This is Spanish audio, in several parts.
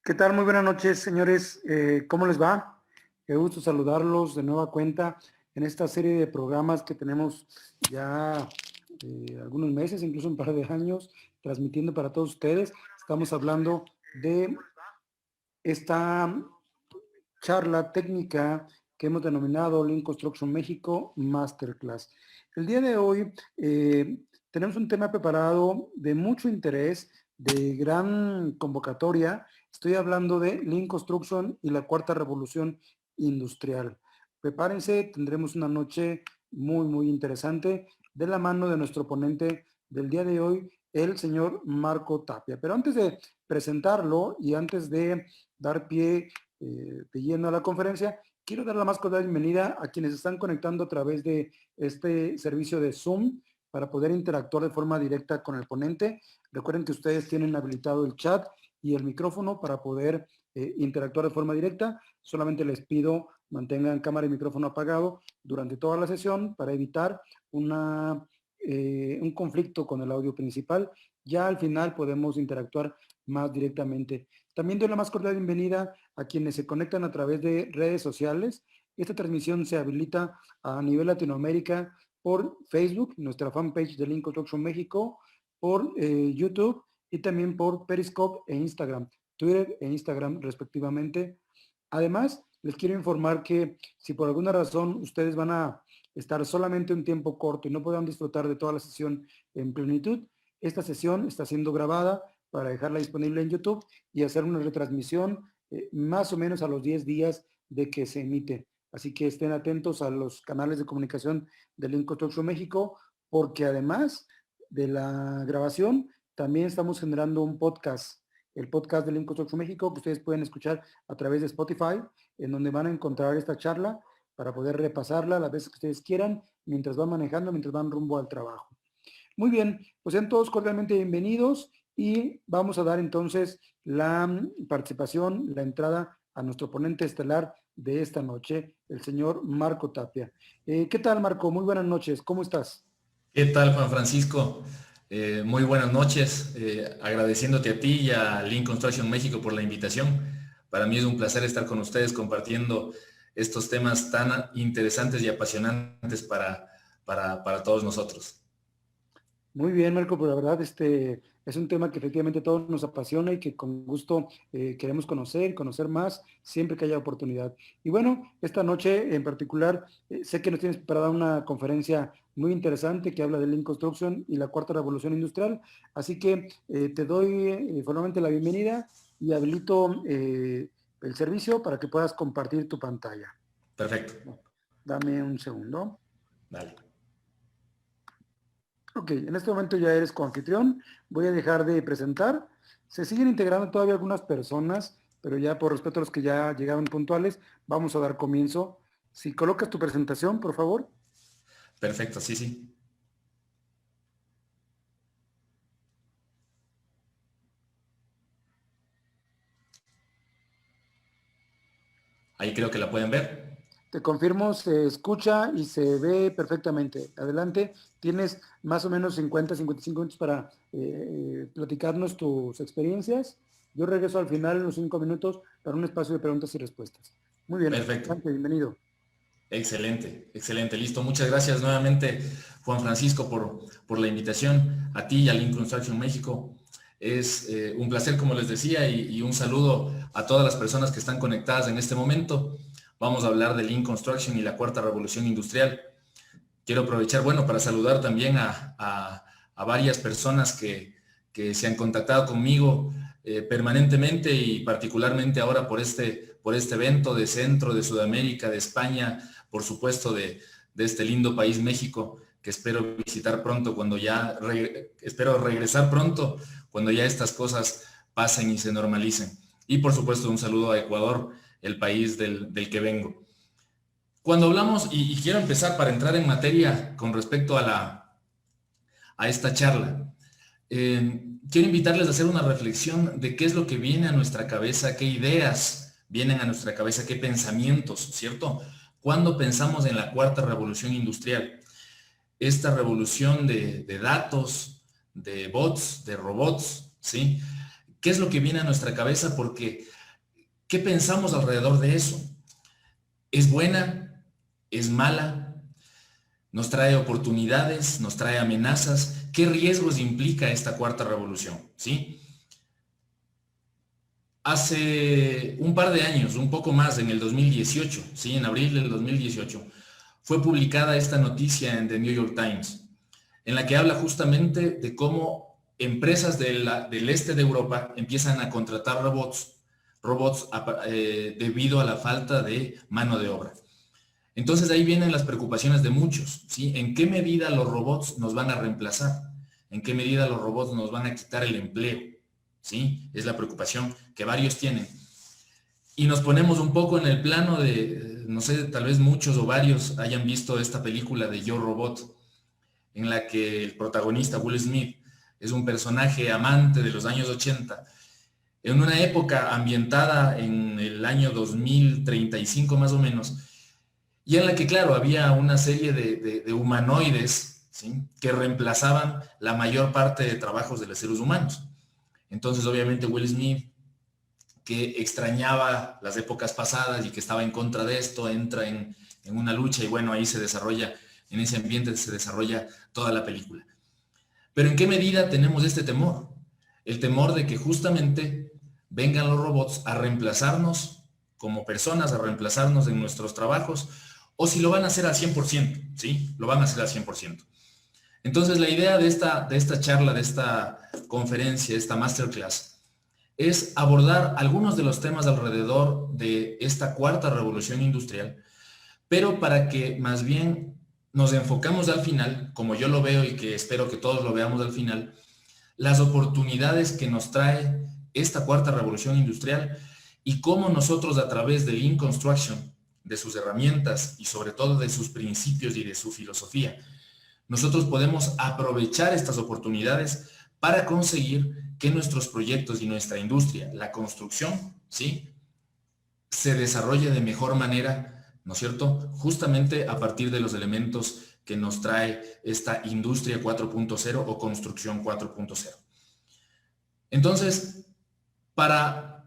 ¿Qué tal? Muy buenas noches, señores. ¿Cómo les va? Qué gusto saludarlos de nueva cuenta en esta serie de programas que tenemos ya algunos meses, incluso un par de años, transmitiendo para todos ustedes. Estamos hablando de esta charla técnica que hemos denominado Lean Construction México Masterclass. El día de hoy tenemos un tema preparado de mucho interés, de gran convocatoria. Estoy hablando de Lean Construction y la cuarta revolución industrial. Prepárense, tendremos una noche muy interesante de la mano de nuestro ponente del día de hoy, el señor Marco Tapia. Pero antes de presentarlo y antes de dar pie de lleno a la conferencia, quiero dar la más cordial bienvenida a quienes están conectando a través de este servicio de Zoom para poder interactuar de forma directa con el ponente. Recuerden que ustedes tienen habilitado el chat y el micrófono para poder interactuar de forma directa. Solamente les pido mantengan cámara y micrófono apagado durante toda la sesión para evitar un conflicto con el audio principal. Ya al final podemos interactuar más directamente. También doy la más cordial bienvenida a quienes se conectan a través de redes sociales. Esta transmisión se habilita a nivel Latinoamérica por Facebook, nuestra fanpage de Lean Construction México, por YouTube y también por Periscope e Instagram, Twitter e Instagram respectivamente. Además, les quiero informar que si por alguna razón ustedes van a estar solamente un tiempo corto y no puedan disfrutar de toda la sesión en plenitud, esta sesión está siendo grabada para dejarla disponible en YouTube y hacer una retransmisión más o menos a los 10 días de que se emite. Así que estén atentos a los canales de comunicación de Lean Construction México, porque además de la grabación, también estamos generando un podcast, el podcast de Lean Construction México, que ustedes pueden escuchar a través de Spotify, en donde van a encontrar esta charla para poder repasarla las veces que ustedes quieran, mientras van manejando, mientras van rumbo al trabajo. Muy bien, pues sean todos cordialmente bienvenidos y vamos a dar entonces la participación, la entrada a nuestro ponente estelar de esta noche, el señor Marco Tapia. ¿Qué tal, Marco? Muy buenas noches, ¿cómo estás? ¿Qué tal, Juan Francisco? Muy buenas noches. Agradeciéndote a ti y a Lean Construction México por la invitación. Para mí es un placer estar con ustedes compartiendo estos temas tan interesantes y apasionantes para todos nosotros. Muy bien, Marco, pues la verdad es un tema que efectivamente a todos nos apasiona y que con gusto queremos conocer más siempre que haya oportunidad. Y bueno, esta noche en particular, sé que nos tienes preparada una conferencia muy interesante que habla de Lean Construction y la cuarta revolución industrial, así que te doy formalmente la bienvenida y habilito el servicio para que puedas compartir tu pantalla. Perfecto. Dame un segundo. Dale. Ok, en este momento ya eres coanfitrión. Voy a dejar de presentar. Se siguen integrando todavía algunas personas, pero ya por respeto a los que ya llegaron puntuales, vamos a dar comienzo. Si colocas tu presentación, por favor. Perfecto, sí, sí. Ahí creo que la pueden ver. Te confirmo, se escucha y se ve perfectamente. Adelante, tienes más o menos 55 minutos para platicarnos tus experiencias. Yo regreso al final en los 5 minutos para un espacio de preguntas y respuestas. Muy bien, Perfecto. adelante, bienvenido. Excelente, excelente, listo. Muchas gracias nuevamente, Juan Francisco, por la invitación a ti y a Lean Construction México. Es un placer, como les decía, y un saludo a todas las personas que están conectadas en este momento. Vamos a hablar de Lean Construction y la cuarta revolución industrial. Quiero aprovechar, bueno, para saludar también a varias personas que se han contactado conmigo permanentemente y particularmente ahora por este evento de Centro, de Sudamérica, de España, por supuesto de este lindo país México, que espero visitar pronto espero regresar pronto cuando ya estas cosas pasen y se normalicen. Y por supuesto un saludo a Ecuador, el país del que vengo. Cuando hablamos, y quiero empezar para entrar en materia con respecto a esta charla, quiero invitarles a hacer una reflexión de qué es lo que viene a nuestra cabeza, qué ideas vienen a nuestra cabeza, qué pensamientos, ¿cierto? Cuando pensamos en la cuarta revolución industrial, esta revolución de datos, de bots, de robots, ¿sí? ¿Qué es lo que viene a nuestra cabeza? Porque, ¿qué pensamos alrededor de eso? ¿Es buena? ¿Es mala? ¿Nos trae oportunidades? ¿Nos trae amenazas? ¿Qué riesgos implica esta cuarta revolución? ¿Sí? Hace un par de años, un poco más, en el 2018, ¿sí? En abril del 2018, fue publicada esta noticia en The New York Times, en la que habla justamente de cómo empresas del este de Europa empiezan a contratar robots debido a la falta de mano de obra. Entonces ahí vienen las preocupaciones de muchos, ¿sí? ¿En qué medida los robots nos van a reemplazar? ¿En qué medida los robots nos van a quitar el empleo? ¿Sí? Es la preocupación que varios tienen. Y nos ponemos un poco en el plano de, no sé, tal vez muchos o varios hayan visto esta película de Yo Robot, en la que el protagonista, Will Smith, es un personaje amante de los años 80, en una época ambientada en el año 2035 más o menos, y en la que, claro, había una serie de humanoides, ¿sí?, que reemplazaban la mayor parte de trabajos de los seres humanos. Entonces, obviamente, Will Smith, que extrañaba las épocas pasadas y que estaba en contra de esto, entra en una lucha y bueno, ahí se desarrolla, en ese ambiente se desarrolla toda la película. Pero ¿en qué medida tenemos este temor? El temor de que justamente vengan los robots a reemplazarnos como personas, a reemplazarnos en nuestros trabajos, o si lo van a hacer al 100%, ¿sí? Lo van a hacer al 100%. Entonces, la idea de esta charla, de esta conferencia, de esta masterclass, es abordar algunos de los temas alrededor de esta cuarta revolución industrial, pero para que más bien nos enfocamos al final, como yo lo veo y que espero que todos lo veamos al final, las oportunidades que nos trae esta cuarta revolución industrial y cómo nosotros a través de Lean Construction, de sus herramientas y sobre todo de sus principios y de su filosofía, nosotros podemos aprovechar estas oportunidades para conseguir que nuestros proyectos y nuestra industria, la construcción, ¿sí?, se desarrolle de mejor manera, ¿no es cierto?, justamente a partir de los elementos que nos trae esta industria 4.0 o construcción 4.0. Entonces, para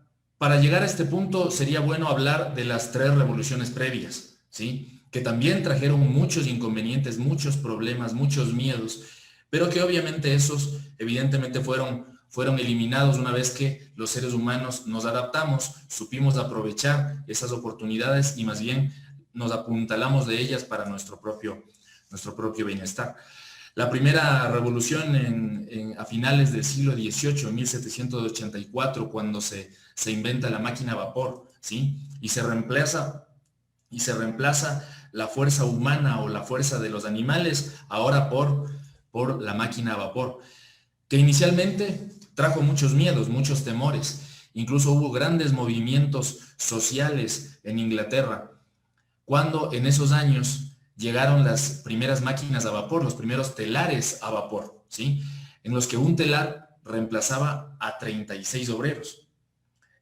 llegar a este punto sería bueno hablar de las tres revoluciones previas, ¿sí?, que también trajeron muchos inconvenientes, muchos problemas, muchos miedos, pero que obviamente esos evidentemente fueron eliminados una vez que los seres humanos nos adaptamos, supimos aprovechar esas oportunidades y más bien nos apuntalamos de ellas para nuestro propio bienestar. La primera revolución a finales del siglo XVIII, en 1784, cuando se inventa la máquina a vapor, ¿sí?, y se reemplaza la fuerza humana o la fuerza de los animales ahora por la máquina a vapor, que inicialmente trajo muchos miedos, muchos temores. Incluso hubo grandes movimientos sociales en Inglaterra, cuando en esos años llegaron las primeras máquinas a vapor, los primeros telares a vapor, ¿sí?, en los que un telar reemplazaba a 36 obreros.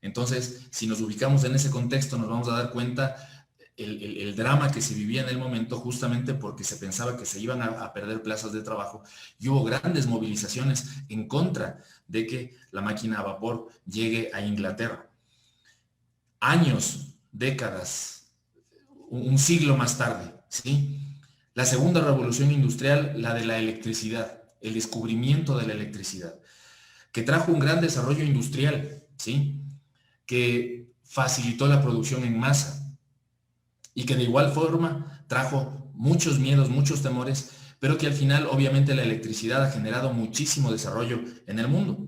Entonces, si nos ubicamos en ese contexto, nos vamos a dar cuenta el drama que se vivía en el momento, justamente porque se pensaba que se iban a perder plazas de trabajo, y hubo grandes movilizaciones en contra de que la máquina a vapor llegue a Inglaterra. Años, décadas, un siglo más tarde, ¿sí?, la segunda revolución industrial, la de la electricidad, el descubrimiento de la electricidad, que trajo un gran desarrollo industrial, ¿sí?, que facilitó la producción en masa, y que de igual forma trajo muchos miedos, muchos temores, pero que al final obviamente la electricidad ha generado muchísimo desarrollo en el mundo.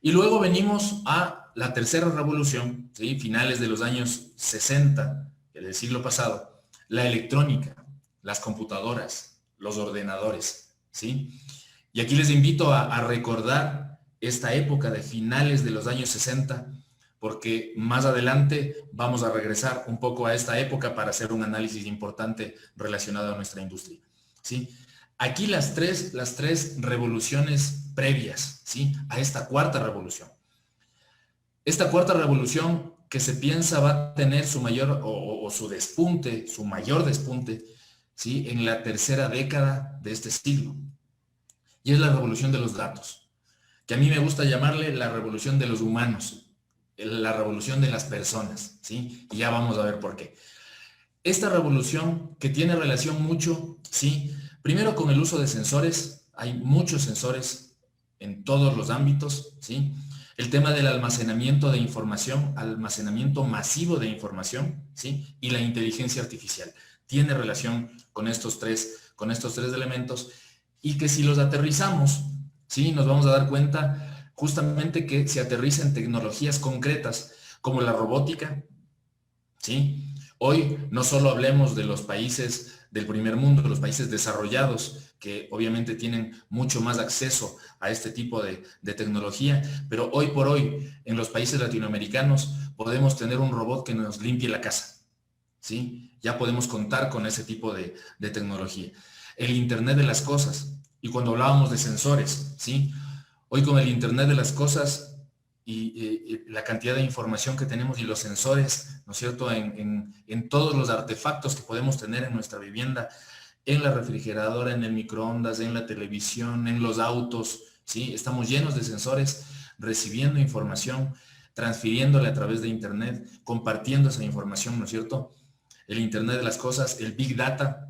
Y luego venimos a la tercera revolución, ¿sí?, finales de los años 60 del siglo pasado, la electrónica, las computadoras, los ordenadores, ¿sí? Y aquí les invito a recordar esta época de finales de los años 60, porque más adelante vamos a regresar un poco a esta época para hacer un análisis importante relacionado a nuestra industria, ¿sí? Aquí las tres revoluciones previas, ¿sí?, a esta cuarta revolución. Esta cuarta revolución que se piensa va a tener su mayor o su despunte, su mayor despunte, ¿sí?, en la tercera década de este siglo. Y es la revolución de los datos. que a mí me gusta llamarle la revolución de los humanos, la revolución de las personas, ¿sí? Y ya vamos a ver por qué. Esta revolución que tiene relación mucho, ¿sí? Primero con el uso de sensores, hay muchos sensores en todos los ámbitos, ¿sí? El tema del almacenamiento de información, almacenamiento masivo de información, ¿sí? Y la inteligencia artificial. Tiene relación con estos tres elementos, y que si los aterrizamos, ¿sí? Nos vamos a dar cuenta justamente que se aterriza en tecnologías concretas como la robótica, ¿sí? Hoy no solo hablemos de los países del primer mundo, los países desarrollados, que obviamente tienen mucho más acceso a este tipo de tecnología, pero hoy por hoy en los países latinoamericanos podemos tener un robot que nos limpie la casa, ¿sí? Ya podemos contar con ese tipo de tecnología. El Internet de las cosas, y cuando hablábamos de sensores, ¿sí? Hoy con el Internet de las cosas y la cantidad de información que tenemos y los sensores, ¿no es cierto?, en todos los artefactos que podemos tener en nuestra vivienda, en la refrigeradora, en el microondas, en la televisión, en los autos, ¿sí? Estamos llenos de sensores recibiendo información, transfiriéndole a través de Internet, compartiendo esa información, ¿no es cierto? El Internet de las cosas, el Big Data,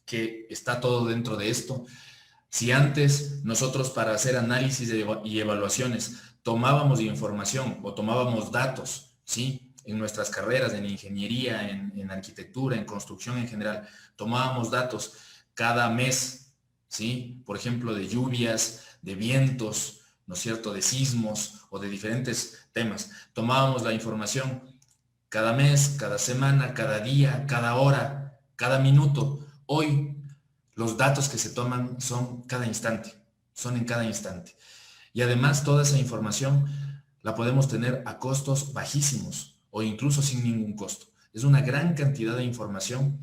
que está todo dentro de esto. Si antes nosotros para hacer análisis y evaluaciones tomábamos información o tomábamos datos, ¿sí? En nuestras carreras, en ingeniería, en arquitectura, en construcción en general, tomábamos datos cada mes, ¿sí? Por ejemplo, de lluvias, de vientos, ¿no es cierto?, de sismos o de diferentes temas. Tomábamos la información cada mes, cada semana, cada día, cada hora, cada minuto. Hoy los datos que se toman son cada instante, son en cada instante. Y además toda esa información la podemos tener a costos bajísimos o incluso sin ningún costo. Es una gran cantidad de información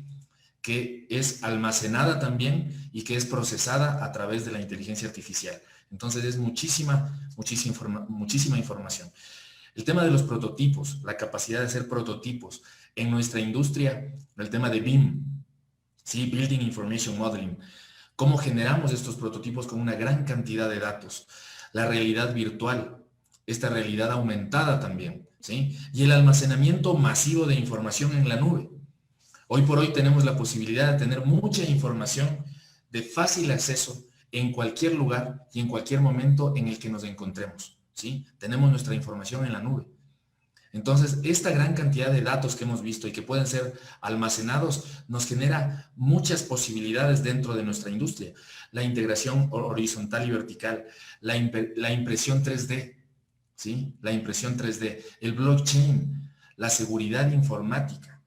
que es almacenada también y que es procesada a través de la inteligencia artificial. Entonces es muchísima información. El tema de los prototipos, la capacidad de hacer prototipos en nuestra industria, el tema de BIM, ¿sí? Building Information Modeling. ¿Cómo generamos estos prototipos con una gran cantidad de datos? La realidad virtual, esta realidad aumentada también, ¿sí? Y el almacenamiento masivo de información en la nube. Hoy por hoy tenemos la posibilidad de tener mucha información de fácil acceso en cualquier lugar y en cualquier momento en el que nos encontremos, ¿sí? Tenemos nuestra información en la nube. Entonces, esta gran cantidad de datos que hemos visto y que pueden ser almacenados nos genera muchas posibilidades dentro de nuestra industria. La integración horizontal y vertical, la impresión 3D, ¿sí? La impresión 3D, el blockchain, la seguridad informática,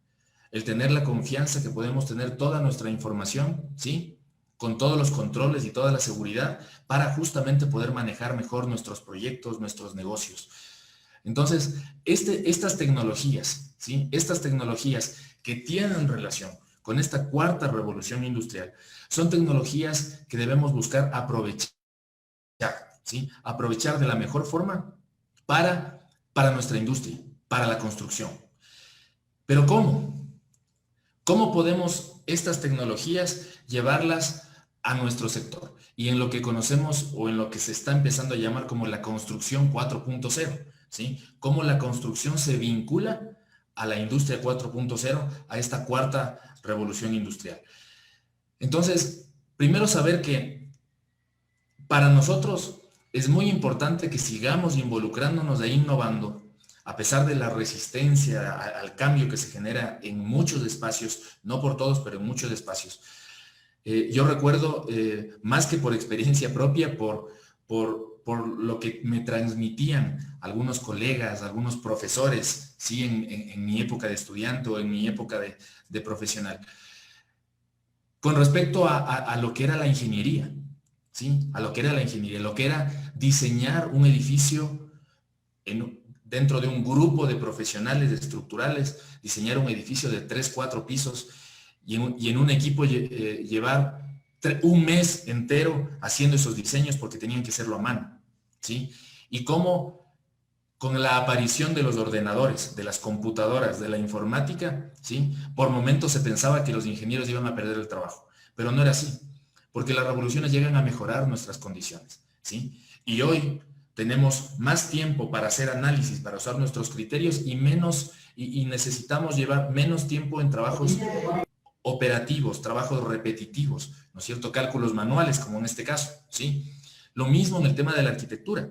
el tener la confianza que podemos tener toda nuestra información, ¿sí? Con todos los controles y toda la seguridad para justamente poder manejar mejor nuestros proyectos, nuestros negocios. Entonces, estas tecnologías, ¿sí? Estas tecnologías que tienen relación con esta cuarta revolución industrial, son tecnologías que debemos buscar aprovechar, ¿sí? Aprovechar de la mejor forma para nuestra industria, para la construcción. Pero ¿cómo? ¿Cómo podemos estas tecnologías llevarlas a nuestro sector? Y en lo que conocemos o en lo que se está empezando a llamar como la construcción 4.0. ¿Sí? Cómo la construcción se vincula a la industria 4.0, a esta cuarta revolución industrial. Entonces, primero saber que para nosotros es muy importante que sigamos involucrándonos e innovando, a pesar de la resistencia al cambio que se genera en muchos espacios, no por todos, pero en muchos espacios. Yo recuerdo, más que por experiencia propia, por lo que me transmitían algunos colegas, algunos profesores, ¿sí? En mi época de estudiante o en mi época de profesional. Con respecto a lo que era la ingeniería, ¿sí? A lo que era la ingeniería, lo que era diseñar un edificio dentro de un grupo de profesionales estructurales, diseñar un edificio de 3, 4 pisos y en un equipo llevar un mes entero haciendo esos diseños porque tenían que hacerlo a mano, ¿sí? Y cómo con la aparición de los ordenadores, de las computadoras, de la informática, ¿sí? Por momentos se pensaba que los ingenieros iban a perder el trabajo, pero no era así, porque las revoluciones llegan a mejorar nuestras condiciones, ¿sí? Y hoy tenemos más tiempo para hacer análisis, para usar nuestros criterios y necesitamos llevar menos tiempo en trabajos operativos, trabajos repetitivos, ¿no es cierto? Cálculos manuales, como en este caso, ¿sí? Lo mismo en el tema de la arquitectura.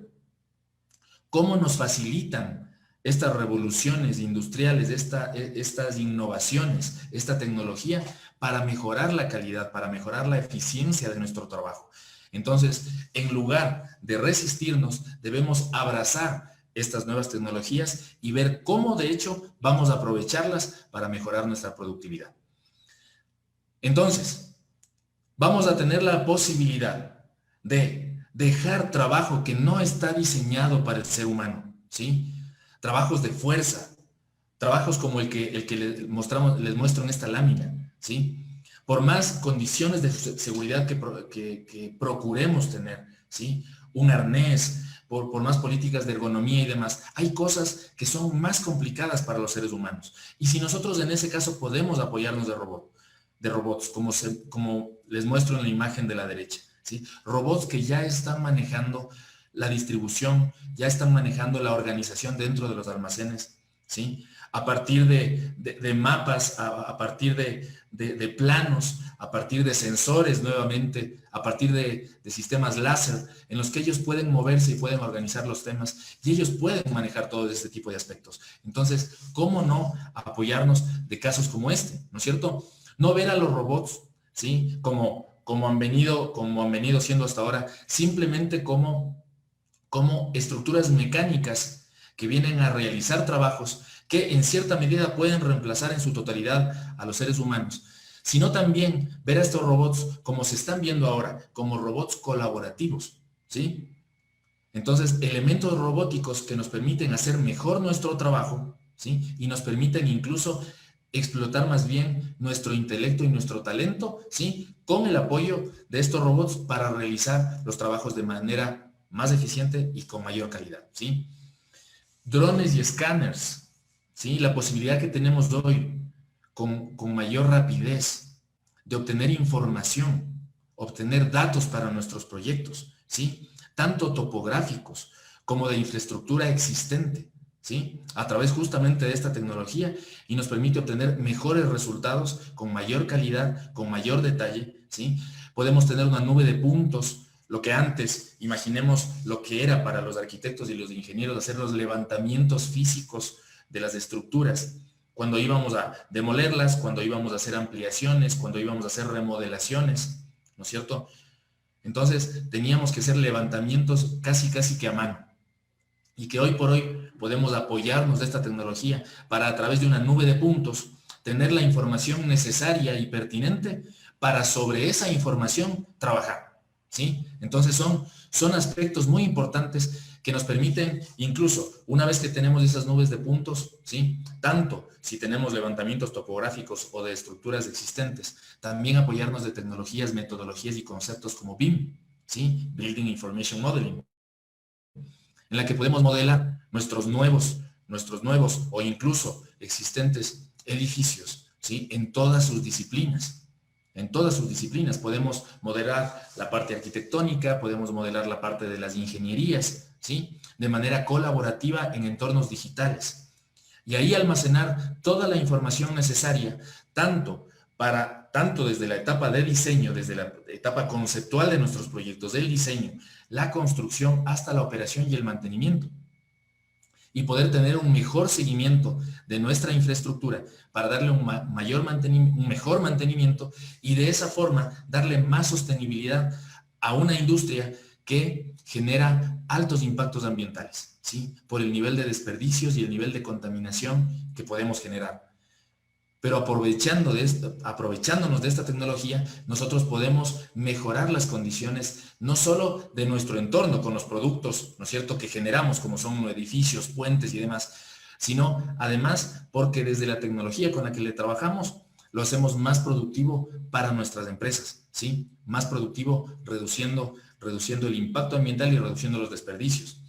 ¿Cómo nos facilitan estas revoluciones industriales, estas innovaciones, esta tecnología para mejorar la calidad, para mejorar la eficiencia de nuestro trabajo? Entonces, en lugar de resistirnos, debemos abrazar estas nuevas tecnologías y ver cómo, de hecho, vamos a aprovecharlas para mejorar nuestra productividad. Entonces, vamos a tener la posibilidad de dejar trabajo que no está diseñado para el ser humano, ¿sí? Trabajos de fuerza, trabajos como el que les muestro en esta lámina, ¿sí? Por más condiciones de seguridad que procuremos tener, ¿sí? Un arnés, por más políticas de ergonomía y demás, hay cosas que son más complicadas para los seres humanos. Y si nosotros en ese caso podemos apoyarnos de robots, como les muestro en la imagen de la derecha, ¿sí? Robots que ya están manejando la distribución, ya están manejando la organización dentro de los almacenes, ¿sí? A partir de mapas, a partir de planos, a partir de sensores nuevamente, a partir de sistemas láser, en los que ellos pueden moverse y pueden organizar los temas, y ellos pueden manejar todo este tipo de aspectos. Entonces, ¿cómo no apoyarnos de casos como este? ¿No es cierto? No ver a los robots, ¿sí? Como han venido siendo hasta ahora, simplemente como estructuras mecánicas que vienen a realizar trabajos que en cierta medida pueden reemplazar en su totalidad a los seres humanos, sino también ver a estos robots como se están viendo ahora, como robots colaborativos, ¿sí? Entonces, elementos robóticos que nos permiten hacer mejor nuestro trabajo, ¿sí? Y nos permiten incluso explotar más bien nuestro intelecto y nuestro talento, ¿sí? Con el apoyo de estos robots para realizar los trabajos de manera más eficiente y con mayor calidad, ¿sí? Drones y escáneres, ¿sí? La posibilidad que tenemos hoy con mayor rapidez de obtener información, obtener datos para nuestros proyectos, ¿sí? Tanto topográficos como de infraestructura existente, ¿sí? A través justamente de esta tecnología, y nos permite obtener mejores resultados con mayor calidad, con mayor detalle, ¿sí? Podemos tener una nube de puntos, lo que antes, imaginemos lo que era para los arquitectos y los ingenieros, hacer los levantamientos físicos de las estructuras, cuando íbamos a demolerlas, cuando íbamos a hacer ampliaciones, cuando íbamos a hacer remodelaciones, ¿no es cierto? Entonces teníamos que hacer levantamientos casi que a mano, y que hoy por hoy podemos apoyarnos de esta tecnología para, a través de una nube de puntos, tener la información necesaria y pertinente para sobre esa información trabajar, ¿sí? Entonces son aspectos muy importantes que nos permiten, incluso una vez que tenemos esas nubes de puntos, ¿sí? Tanto si tenemos levantamientos topográficos o de estructuras existentes, también apoyarnos de tecnologías, metodologías y conceptos como BIM, ¿sí? Building Information Modeling, en la que podemos modelar nuestros nuevos o incluso existentes edificios, ¿sí? En todas sus disciplinas. En todas sus disciplinas podemos modelar la parte arquitectónica, podemos modelar la parte de las ingenierías, ¿sí? De manera colaborativa en entornos digitales. Y ahí almacenar toda la información necesaria, tanto desde la etapa de diseño, desde la etapa conceptual de nuestros proyectos, del diseño, la construcción, hasta la operación y el mantenimiento. Y poder tener un mejor seguimiento de nuestra infraestructura para darle un mejor mantenimiento, y de esa forma darle más sostenibilidad a una industria que genera altos impactos ambientales, ¿sí? Por el nivel de desperdicios y el nivel de contaminación que podemos generar. Pero aprovechándonos de esta tecnología, nosotros podemos mejorar las condiciones no solo de nuestro entorno con los productos, ¿no es cierto?, que generamos, como son edificios, puentes y demás, sino además porque desde la tecnología con la que le trabajamos, lo hacemos más productivo para nuestras empresas, ¿sí? Más productivo, reduciendo el impacto ambiental y reduciendo los desperdicios,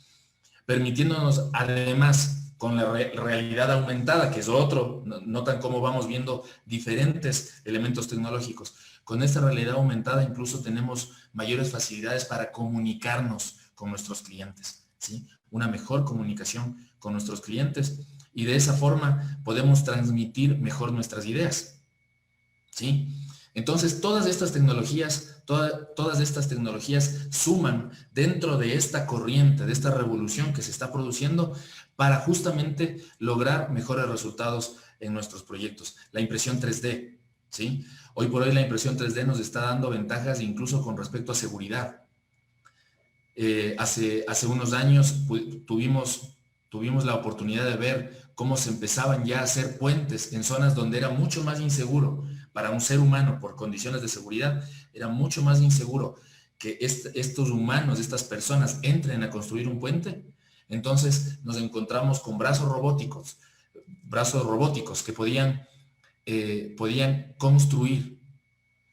permitiéndonos además, con la realidad aumentada, que es otro, notan cómo vamos viendo diferentes elementos tecnológicos. Con esta realidad aumentada incluso tenemos mayores facilidades para comunicarnos con nuestros clientes, ¿sí? Una mejor comunicación con nuestros clientes y de esa forma podemos transmitir mejor nuestras ideas, ¿sí? Entonces, todas estas tecnologías suman dentro de esta corriente, de esta revolución que se está produciendo para justamente lograr mejores resultados en nuestros proyectos. La impresión 3D, ¿sí? Hoy por hoy la impresión 3D nos está dando ventajas incluso con respecto a seguridad. Hace unos años tuvimos la oportunidad de ver cómo se empezaban ya a hacer puentes en zonas donde era mucho más inseguro para un ser humano por condiciones de seguridad, era mucho más inseguro que estos humanos, estas personas entren a construir un puente. Entonces nos encontramos con brazos robóticos que podían construir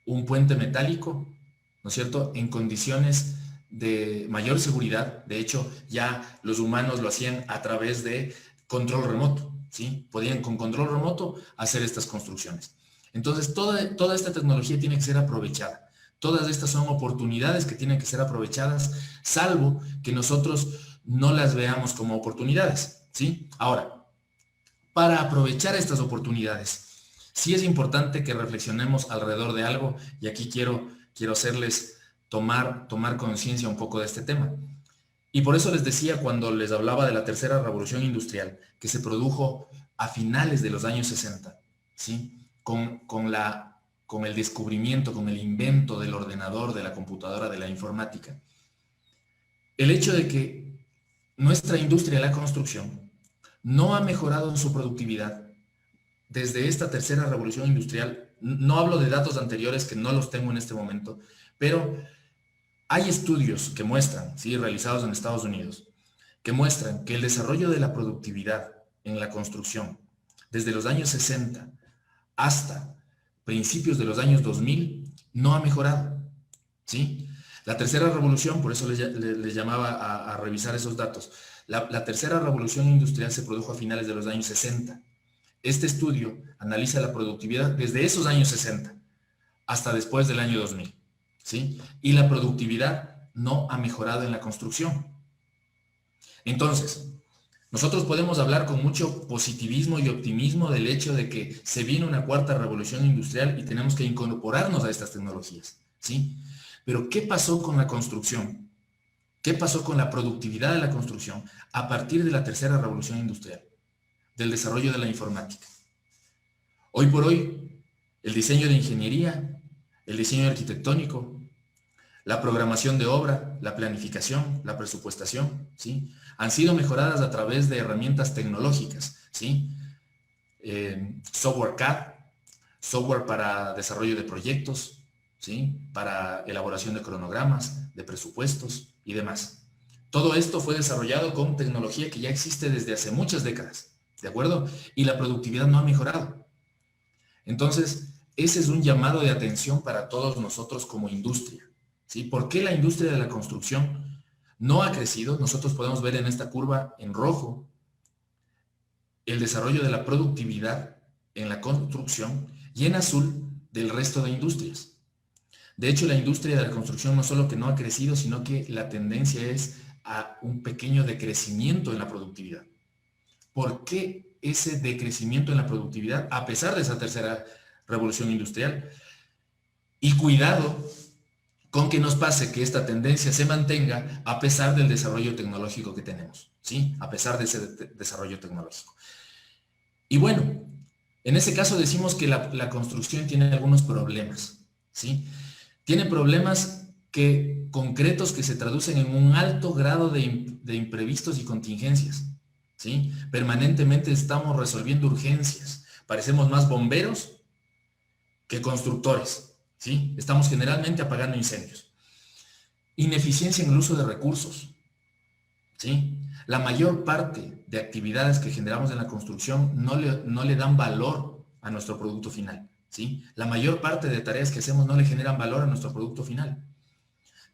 un puente metálico, ¿no es cierto?, en condiciones de mayor seguridad. De hecho, ya los humanos lo hacían a través de control remoto, ¿sí? Podían con control remoto hacer estas construcciones. Entonces, toda esta tecnología tiene que ser aprovechada. Todas estas son oportunidades que tienen que ser aprovechadas, salvo que nosotros no las veamos como oportunidades, ¿sí? Ahora, para aprovechar estas oportunidades, sí es importante que reflexionemos alrededor de algo, y aquí quiero hacerles tomar conciencia un poco de este tema. Y por eso les decía cuando les hablaba de la tercera revolución industrial, que se produjo a finales de los años 60, ¿sí? Con el descubrimiento, con el invento del ordenador, de la computadora, de la informática. El hecho de que nuestra industria de la construcción no ha mejorado en su productividad desde esta tercera revolución industrial. No hablo de datos anteriores que no los tengo en este momento, pero hay estudios que muestran, ¿sí?, realizados en Estados Unidos, que muestran que el desarrollo de la productividad en la construcción desde los años 60 hasta principios de los años 2000 no ha mejorado, ¿sí? La tercera revolución, por eso les llamaba a revisar esos datos, la tercera revolución industrial se produjo a finales de los años 60. Este estudio analiza la productividad desde esos años 60 hasta después del año 2000, ¿sí? Y la productividad no ha mejorado en la construcción. Entonces, nosotros podemos hablar con mucho positivismo y optimismo del hecho de que se viene una cuarta revolución industrial y tenemos que incorporarnos a estas tecnologías, ¿sí? Pero ¿qué pasó con la construcción? ¿Qué pasó con la productividad de la construcción a partir de la tercera revolución industrial, del desarrollo de la informática? Hoy por hoy, el diseño de ingeniería, el diseño arquitectónico, la programación de obra, la planificación, la presupuestación, ¿sí?, han sido mejoradas a través de herramientas tecnológicas, ¿sí? Software CAD, software para desarrollo de proyectos, ¿sí?, para elaboración de cronogramas, de presupuestos y demás. Todo esto fue desarrollado con tecnología que ya existe desde hace muchas décadas, ¿de acuerdo? Y la productividad no ha mejorado. Entonces, ese es un llamado de atención para todos nosotros como industria, ¿sí? ¿Por qué la industria de la construcción no ha crecido? Nosotros podemos ver en esta curva en rojo el desarrollo de la productividad en la construcción y en azul del resto de industrias. De hecho, la industria de la construcción no solo que no ha crecido, sino que la tendencia es a un pequeño decrecimiento en la productividad. ¿Por qué ese decrecimiento en la productividad a pesar de esa tercera revolución industrial? Y cuidado con que nos pase que esta tendencia se mantenga a pesar del desarrollo tecnológico que tenemos, ¿sí? A pesar de ese desarrollo tecnológico. Y bueno, en ese caso decimos que la construcción tiene algunos problemas, ¿sí? Tiene problemas concretos que se traducen en un alto grado de imprevistos y contingencias, ¿sí? Permanentemente estamos resolviendo urgencias. Parecemos más bomberos que constructores, ¿sí? Estamos generalmente apagando incendios. Ineficiencia en el uso de recursos, ¿sí? La mayor parte de actividades que generamos en la construcción no le dan valor a nuestro producto final, ¿sí? La mayor parte de tareas que hacemos no le generan valor a nuestro producto final.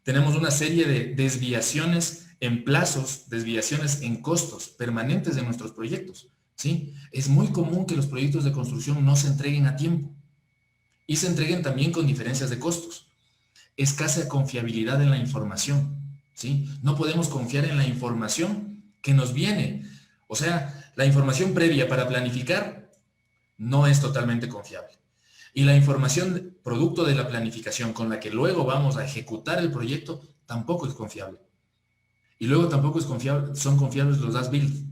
Tenemos una serie de desviaciones en plazos, desviaciones en costos permanentes de nuestros proyectos, ¿sí? Es muy común que los proyectos de construcción no se entreguen a tiempo y se entreguen también con diferencias de costos. Escasa confiabilidad en la información, ¿sí? No podemos confiar en la información que nos viene. O sea, la información previa para planificar no es totalmente confiable. Y la información producto de la planificación con la que luego vamos a ejecutar el proyecto tampoco es confiable. Y luego tampoco son confiables los as-built,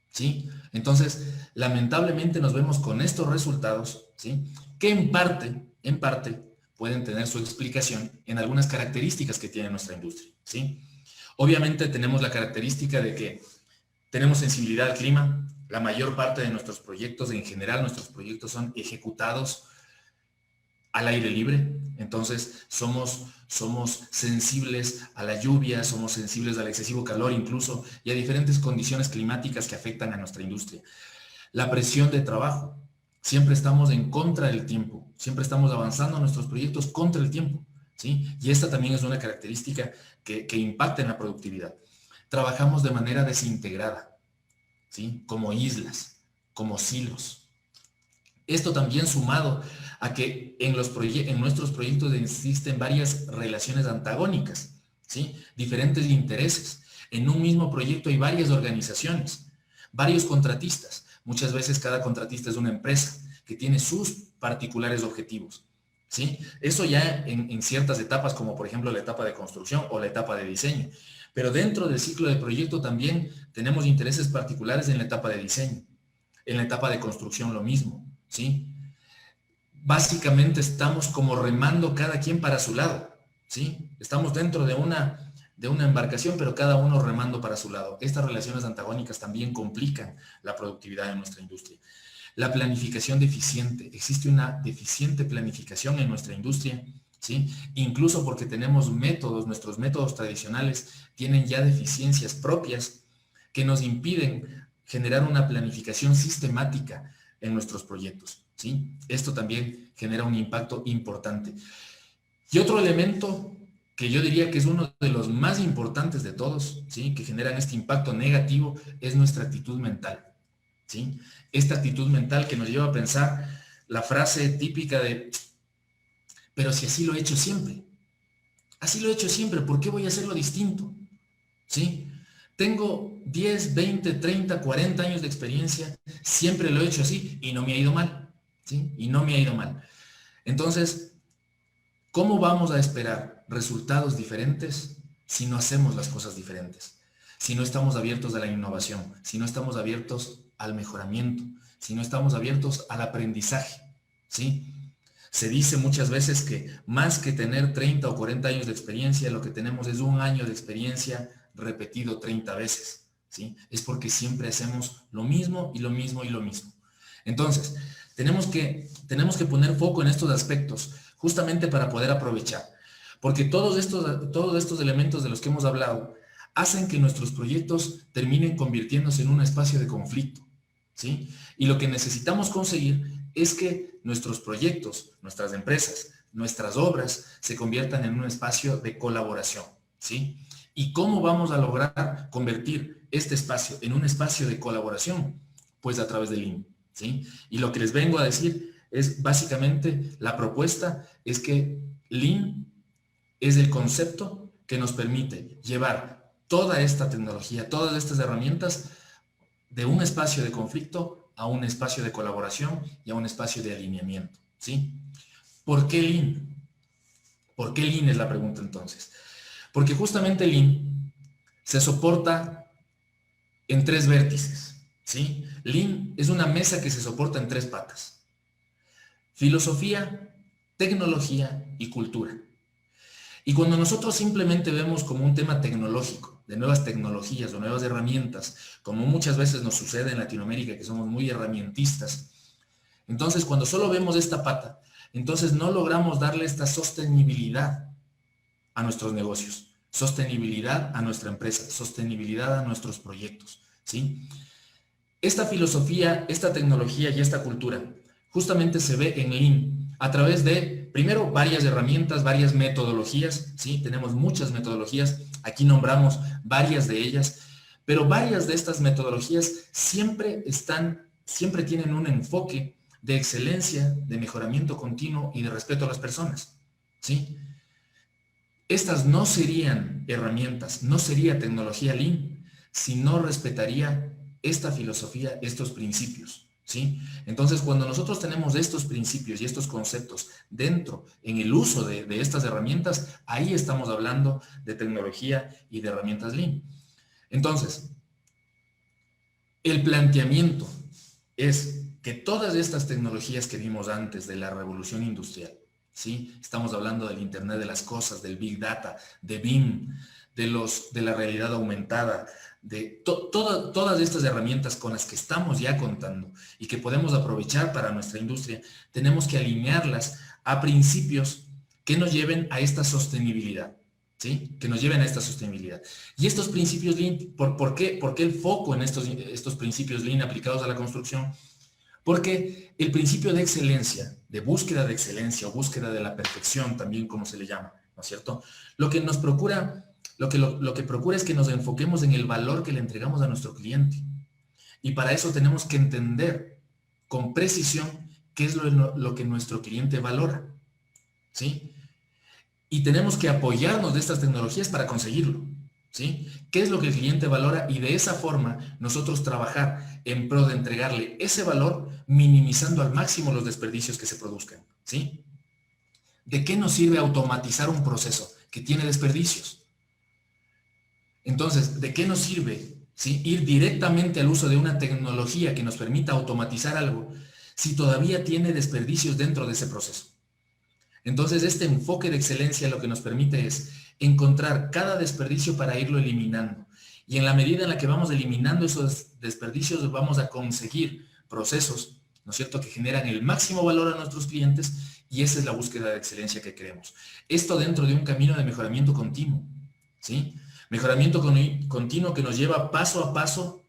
¿sí? Entonces, lamentablemente nos vemos con estos resultados, ¿sí? Que en parte, pueden tener su explicación en algunas características que tiene nuestra industria, ¿sí? Obviamente tenemos la característica de que tenemos sensibilidad al clima. La mayor parte de nuestros proyectos, en general nuestros proyectos son ejecutados al aire libre, entonces somos sensibles a la lluvia, somos sensibles al excesivo calor incluso y a diferentes condiciones climáticas que afectan a nuestra industria. La presión de trabajo, siempre estamos en contra del tiempo, siempre estamos avanzando nuestros proyectos contra el tiempo, ¿sí? Y esta también es una característica que impacta en la productividad. Trabajamos de manera desintegrada, ¿sí? Como islas, como silos. Esto también sumado a que en nuestros proyectos existen varias relaciones antagónicas, ¿sí? Diferentes intereses. En un mismo proyecto hay varias organizaciones, varios contratistas. Muchas veces cada contratista es una empresa que tiene sus particulares objetivos, ¿sí? Eso ya en ciertas etapas, como por ejemplo la etapa de construcción o la etapa de diseño. Pero dentro del ciclo de proyecto también tenemos intereses particulares en la etapa de diseño. En la etapa de construcción lo mismo, ¿sí? Básicamente estamos como remando cada quien para su lado, ¿sí? Estamos dentro de una embarcación, pero cada uno remando para su lado. Estas relaciones antagónicas también complican la productividad de nuestra industria. La planificación deficiente. Existe una deficiente planificación en nuestra industria, ¿sí? Incluso porque tenemos métodos, nuestros métodos tradicionales tienen ya deficiencias propias que nos impiden generar una planificación sistemática en nuestros proyectos, ¿sí? Esto también genera un impacto importante. Y otro elemento que yo diría que es uno de los más importantes de todos, ¿sí? Que generan este impacto negativo, es nuestra actitud mental, ¿sí? Esta actitud mental que nos lleva a pensar la frase típica de, pero si así lo he hecho siempre, así lo he hecho siempre, ¿por qué voy a hacerlo distinto? ¿Sí? Tengo 10, 20, 30, 40 años de experiencia, siempre lo he hecho así y no me ha ido mal, ¿sí? Y no me ha ido mal. Entonces, ¿cómo vamos a esperar resultados diferentes si no hacemos las cosas diferentes? Si no estamos abiertos a la innovación, si no estamos abiertos al mejoramiento, si no estamos abiertos al aprendizaje, ¿sí? Se dice muchas veces que más que tener 30 o 40 años de experiencia, lo que tenemos es un año de experiencia repetido 30 veces, ¿sí? Es porque siempre hacemos lo mismo y lo mismo y lo mismo. Entonces, tenemos que poner foco en estos aspectos justamente para poder aprovechar, porque todos estos elementos de los que hemos hablado hacen que nuestros proyectos terminen convirtiéndose en un espacio de conflicto, ¿sí? Y lo que necesitamos conseguir es que nuestros proyectos, nuestras empresas, nuestras obras se conviertan en un espacio de colaboración, ¿sí? ¿Y cómo vamos a lograr convertir este espacio en un espacio de colaboración? Pues a través del Lean, ¿sí? Y lo que les vengo a decir es básicamente, la propuesta es que Lean es el concepto que nos permite llevar toda esta tecnología, todas estas herramientas de un espacio de conflicto a un espacio de colaboración y a un espacio de alineamiento, ¿sí? ¿Por qué Lean? ¿Por qué Lean es la pregunta entonces? Porque justamente Lean se soporta en 3 vértices, ¿sí? Lean es una mesa que se soporta en 3 patas. Filosofía, tecnología y cultura. Y cuando nosotros simplemente vemos como un tema tecnológico, de nuevas tecnologías o nuevas herramientas, como muchas veces nos sucede en Latinoamérica, que somos muy herramientistas, entonces cuando solo vemos esta pata, entonces no logramos darle esta sostenibilidad a nuestros negocios, sostenibilidad a nuestra empresa, sostenibilidad a nuestros proyectos, ¿sí? Esta filosofía, esta tecnología y esta cultura justamente se ve en Lean a través de, primero, varias herramientas, varias metodologías, ¿sí? Tenemos muchas metodologías, aquí nombramos varias de ellas, pero varias de estas metodologías siempre tienen un enfoque de excelencia, de mejoramiento continuo y de respeto a las personas, ¿sí? Estas no serían herramientas, no sería tecnología Lean si no respetaría esta filosofía, estos principios, ¿sí? Entonces, cuando nosotros tenemos estos principios y estos conceptos dentro, en el uso de estas herramientas, ahí estamos hablando de tecnología y de herramientas Lean. Entonces, el planteamiento es que todas estas tecnologías que vimos antes de la revolución industrial, ¿sí? Estamos hablando del Internet de las cosas, del Big Data, de BIM, de la realidad aumentada, de todas estas herramientas con las que estamos ya contando y que podemos aprovechar para nuestra industria, tenemos que alinearlas a principios que nos lleven a esta sostenibilidad, ¿sí? Que nos lleven a esta sostenibilidad. Y estos principios Lean, ¿por qué el foco en estos principios Lean aplicados a la construcción? Porque el principio de excelencia, de búsqueda de excelencia o búsqueda de la perfección, también como se le llama, ¿no es cierto? Lo que nos procura, lo que procura es que nos enfoquemos en el valor que le entregamos a nuestro cliente. Y para eso tenemos que entender con precisión qué es lo que nuestro cliente valora, ¿sí? Y tenemos que apoyarnos de estas tecnologías para conseguirlo, ¿sí? ¿Qué es lo que el cliente valora? Y de esa forma nosotros trabajar en pro de entregarle ese valor, minimizando al máximo los desperdicios que se produzcan, ¿sí? ¿De qué nos sirve automatizar un proceso que tiene desperdicios? Entonces, ¿de qué nos sirve, ¿sí?, ir directamente al uso de una tecnología que nos permita automatizar algo si todavía tiene desperdicios dentro de ese proceso? Entonces, este enfoque de excelencia lo que nos permite es encontrar cada desperdicio para irlo eliminando. Y en la medida en la que vamos eliminando esos desperdicios, vamos a conseguir procesos, ¿no es cierto?, que generan el máximo valor a nuestros clientes, y esa es la búsqueda de excelencia que queremos. Esto dentro de un camino de mejoramiento continuo, ¿sí? Mejoramiento continuo que nos lleva paso a paso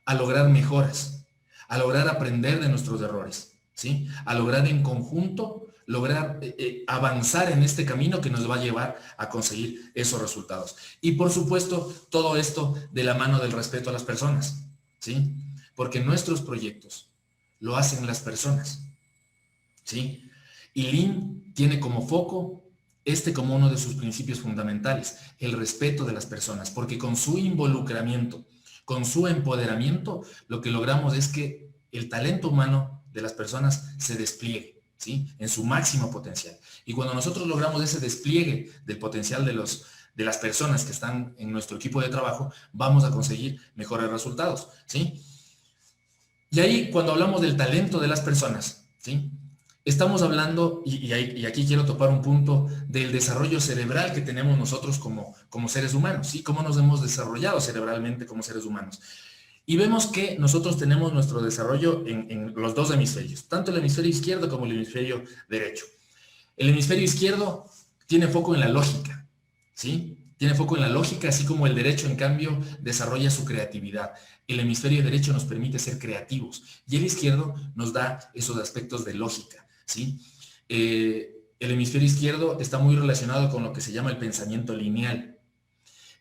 a lograr mejoras, a lograr aprender de nuestros errores, ¿sí? A lograr en conjunto avanzar en este camino que nos va a llevar a conseguir esos resultados. Y por supuesto, todo esto de la mano del respeto a las personas, ¿sí? Porque nuestros proyectos lo hacen las personas, ¿sí? Y Lean tiene como foco como uno de sus principios fundamentales, el respeto de las personas, porque con su involucramiento, con su empoderamiento, lo que logramos es que el talento humano de las personas se despliegue, ¿sí?, en su máximo potencial. Y cuando nosotros logramos ese despliegue del potencial de las personas que están en nuestro equipo de trabajo, vamos a conseguir mejores resultados, ¿sí? Y ahí, cuando hablamos del talento de las personas, ¿sí?, estamos hablando, y aquí quiero topar un punto, del desarrollo cerebral que tenemos nosotros como seres humanos, ¿sí? Cómo nos hemos desarrollado cerebralmente como seres humanos. Y vemos que nosotros tenemos nuestro desarrollo en los dos hemisferios, tanto el hemisferio izquierdo como el hemisferio derecho. El hemisferio izquierdo tiene foco en la lógica, ¿sí? Tiene foco en la lógica, así como el derecho, en cambio, desarrolla su creatividad. El hemisferio derecho nos permite ser creativos y el izquierdo nos da esos aspectos de lógica, ¿sí? El hemisferio izquierdo está muy relacionado con lo que se llama el pensamiento lineal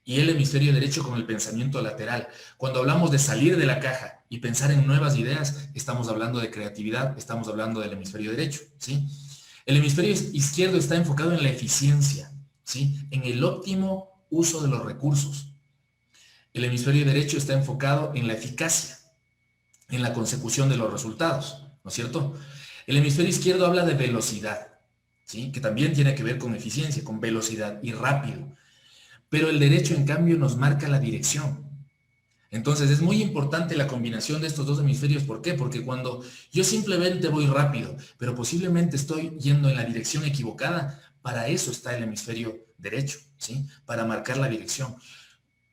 y el hemisferio derecho con el pensamiento lateral. Cuando hablamos de salir de la caja y pensar en nuevas ideas, estamos hablando de creatividad, estamos hablando del hemisferio derecho, ¿sí? El hemisferio izquierdo está enfocado en la eficiencia, ¿sí?, en el óptimo uso de los recursos. El hemisferio derecho está enfocado en la eficacia, en la consecución de los resultados, ¿no es cierto? El hemisferio izquierdo habla de velocidad, ¿sí?, que también tiene que ver con eficiencia, con velocidad y rápido. Pero el derecho, en cambio, nos marca la dirección. Entonces, es muy importante la combinación de estos dos hemisferios. ¿Por qué? Porque cuando yo simplemente voy rápido, pero posiblemente estoy yendo en la dirección equivocada, para eso está el hemisferio derecho, ¿sí?, para marcar la dirección.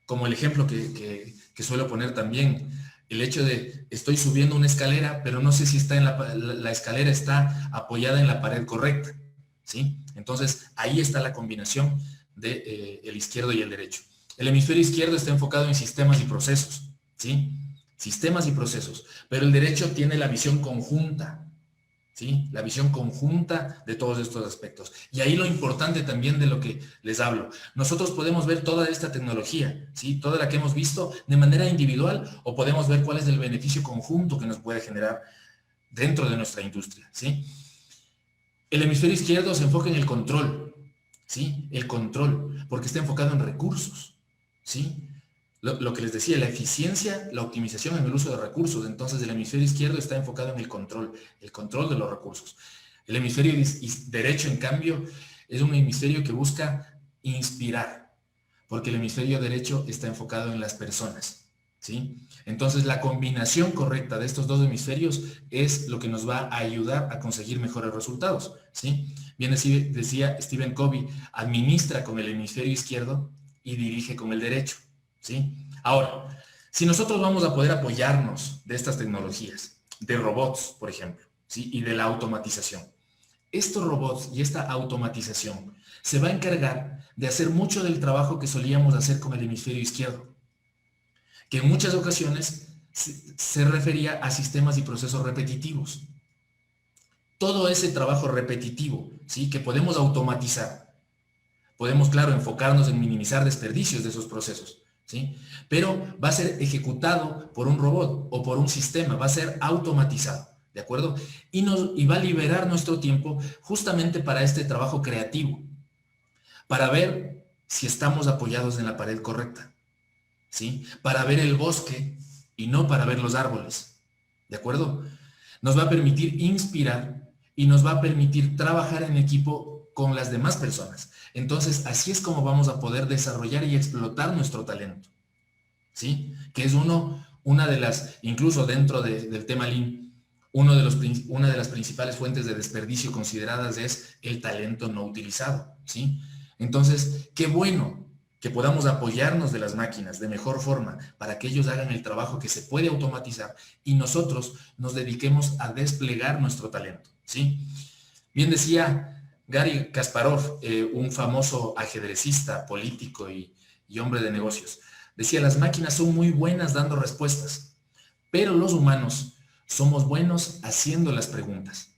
Como el ejemplo que suelo poner también, el hecho de estoy subiendo una escalera, pero no sé si está la escalera está apoyada en la pared correcta, ¿sí? Entonces, ahí está la combinación de el izquierdo y el derecho. El hemisferio izquierdo está enfocado en sistemas y procesos, ¿sí? Sistemas y procesos. Pero el derecho tiene la visión conjunta, ¿sí? La visión conjunta de todos estos aspectos. Y ahí lo importante también de lo que les hablo. Nosotros podemos ver toda esta tecnología, ¿sí?, toda la que hemos visto de manera individual, o podemos ver cuál es el beneficio conjunto que nos puede generar dentro de nuestra industria, ¿sí? El hemisferio izquierdo se enfoca en el control. ¿sí? El control, porque está enfocado en recursos, ¿sí? Lo que les decía, la eficiencia, la optimización en el uso de recursos. Entonces, el hemisferio izquierdo está enfocado en el control de los recursos. El hemisferio derecho, en cambio, es un hemisferio que busca inspirar, porque el hemisferio derecho está enfocado en las personas, ¿sí? Entonces, la combinación correcta de estos dos hemisferios es lo que nos va a ayudar a conseguir mejores resultados, ¿sí? Bien decía Stephen Covey, administra con el hemisferio izquierdo y dirige con el derecho, ¿sí? Ahora, si nosotros vamos a poder apoyarnos de estas tecnologías, de robots, por ejemplo, ¿sí? Y de la automatización, estos robots y esta automatización se va a encargar de hacer mucho del trabajo que solíamos hacer con el hemisferio izquierdo, que en muchas ocasiones se refería a sistemas y procesos repetitivos. Todo ese trabajo repetitivo, ¿sí? Que podemos automatizar. Podemos, claro, enfocarnos en minimizar desperdicios de esos procesos, ¿sí? Pero va a ser ejecutado por un robot o por un sistema, va a ser automatizado, ¿de acuerdo? Y va a liberar nuestro tiempo justamente para este trabajo creativo, para ver si estamos apoyados en la pared correcta, ¿sí? Para ver el bosque y no para ver los árboles, ¿de acuerdo? Nos va a permitir inspirar y nos va a permitir trabajar en equipo con las demás personas. Entonces, así es como vamos a poder desarrollar y explotar nuestro talento, ¿sí? Que es una de las, incluso dentro del tema Lean, una de las principales fuentes de desperdicio consideradas es el talento no utilizado, ¿sí? Entonces, qué bueno que podamos apoyarnos de las máquinas de mejor forma para que ellos hagan el trabajo que se puede automatizar y nosotros nos dediquemos a desplegar nuestro talento, ¿sí? Bien decía Garry Kasparov, un famoso ajedrecista, político y hombre de negocios. Decía, las máquinas son muy buenas dando respuestas, pero los humanos somos buenos haciendo las preguntas.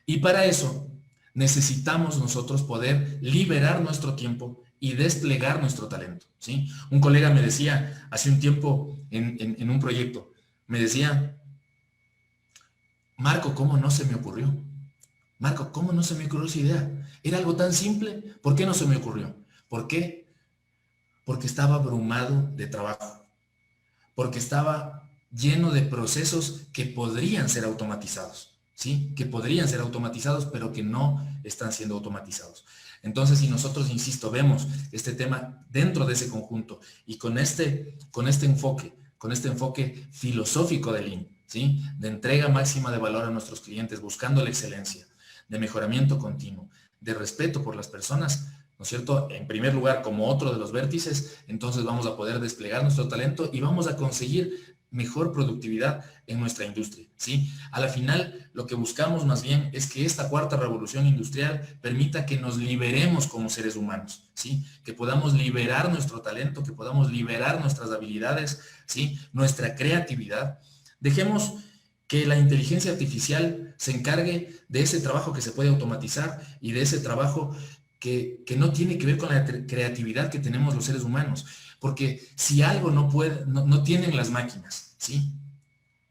Y para eso necesitamos nosotros poder liberar nuestro tiempo y desplegar nuestro talento, ¿sí? Un colega me decía hace un tiempo en un proyecto, me decía, Marco, ¿cómo no se me ocurrió? Marco, ¿cómo no se me ocurrió esa idea? Era algo tan simple, ¿por qué no se me ocurrió? ¿Por qué? Porque estaba abrumado de trabajo, porque estaba lleno de procesos que podrían ser automatizados, ¿sí? Que podrían ser automatizados, pero que no están siendo automatizados. Entonces, si nosotros, insisto, vemos este tema dentro de ese conjunto y con este enfoque filosófico de Lean, ¿sí? De entrega máxima de valor a nuestros clientes, buscando la excelencia, de mejoramiento continuo, de respeto por las personas, ¿no es cierto? En primer lugar, como otro de los vértices, entonces vamos a poder desplegar nuestro talento y vamos a conseguir mejor productividad en nuestra industria, ¿sí? A la final, lo que buscamos más bien es que esta cuarta revolución industrial permita que nos liberemos como seres humanos, ¿sí? Que podamos liberar nuestro talento, que podamos liberar nuestras habilidades, ¿sí? Nuestra creatividad. Dejemos que la inteligencia artificial se encargue de ese trabajo que se puede automatizar y de ese trabajo que no tiene que ver con la creatividad que tenemos los seres humanos. Porque si algo no tienen las máquinas, ¿sí?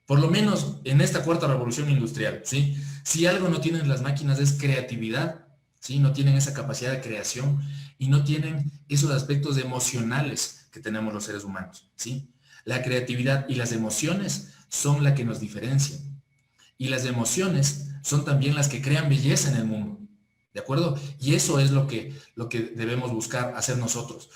Por lo menos en esta cuarta revolución industrial, ¿sí? Si algo no tienen las máquinas es creatividad, ¿sí? No tienen esa capacidad de creación y no tienen esos aspectos emocionales que tenemos los seres humanos, ¿sí? La creatividad y las emociones son las que nos diferencian. Y las emociones son también las que crean belleza en el mundo, ¿de acuerdo? Y eso es lo que debemos buscar hacer nosotros.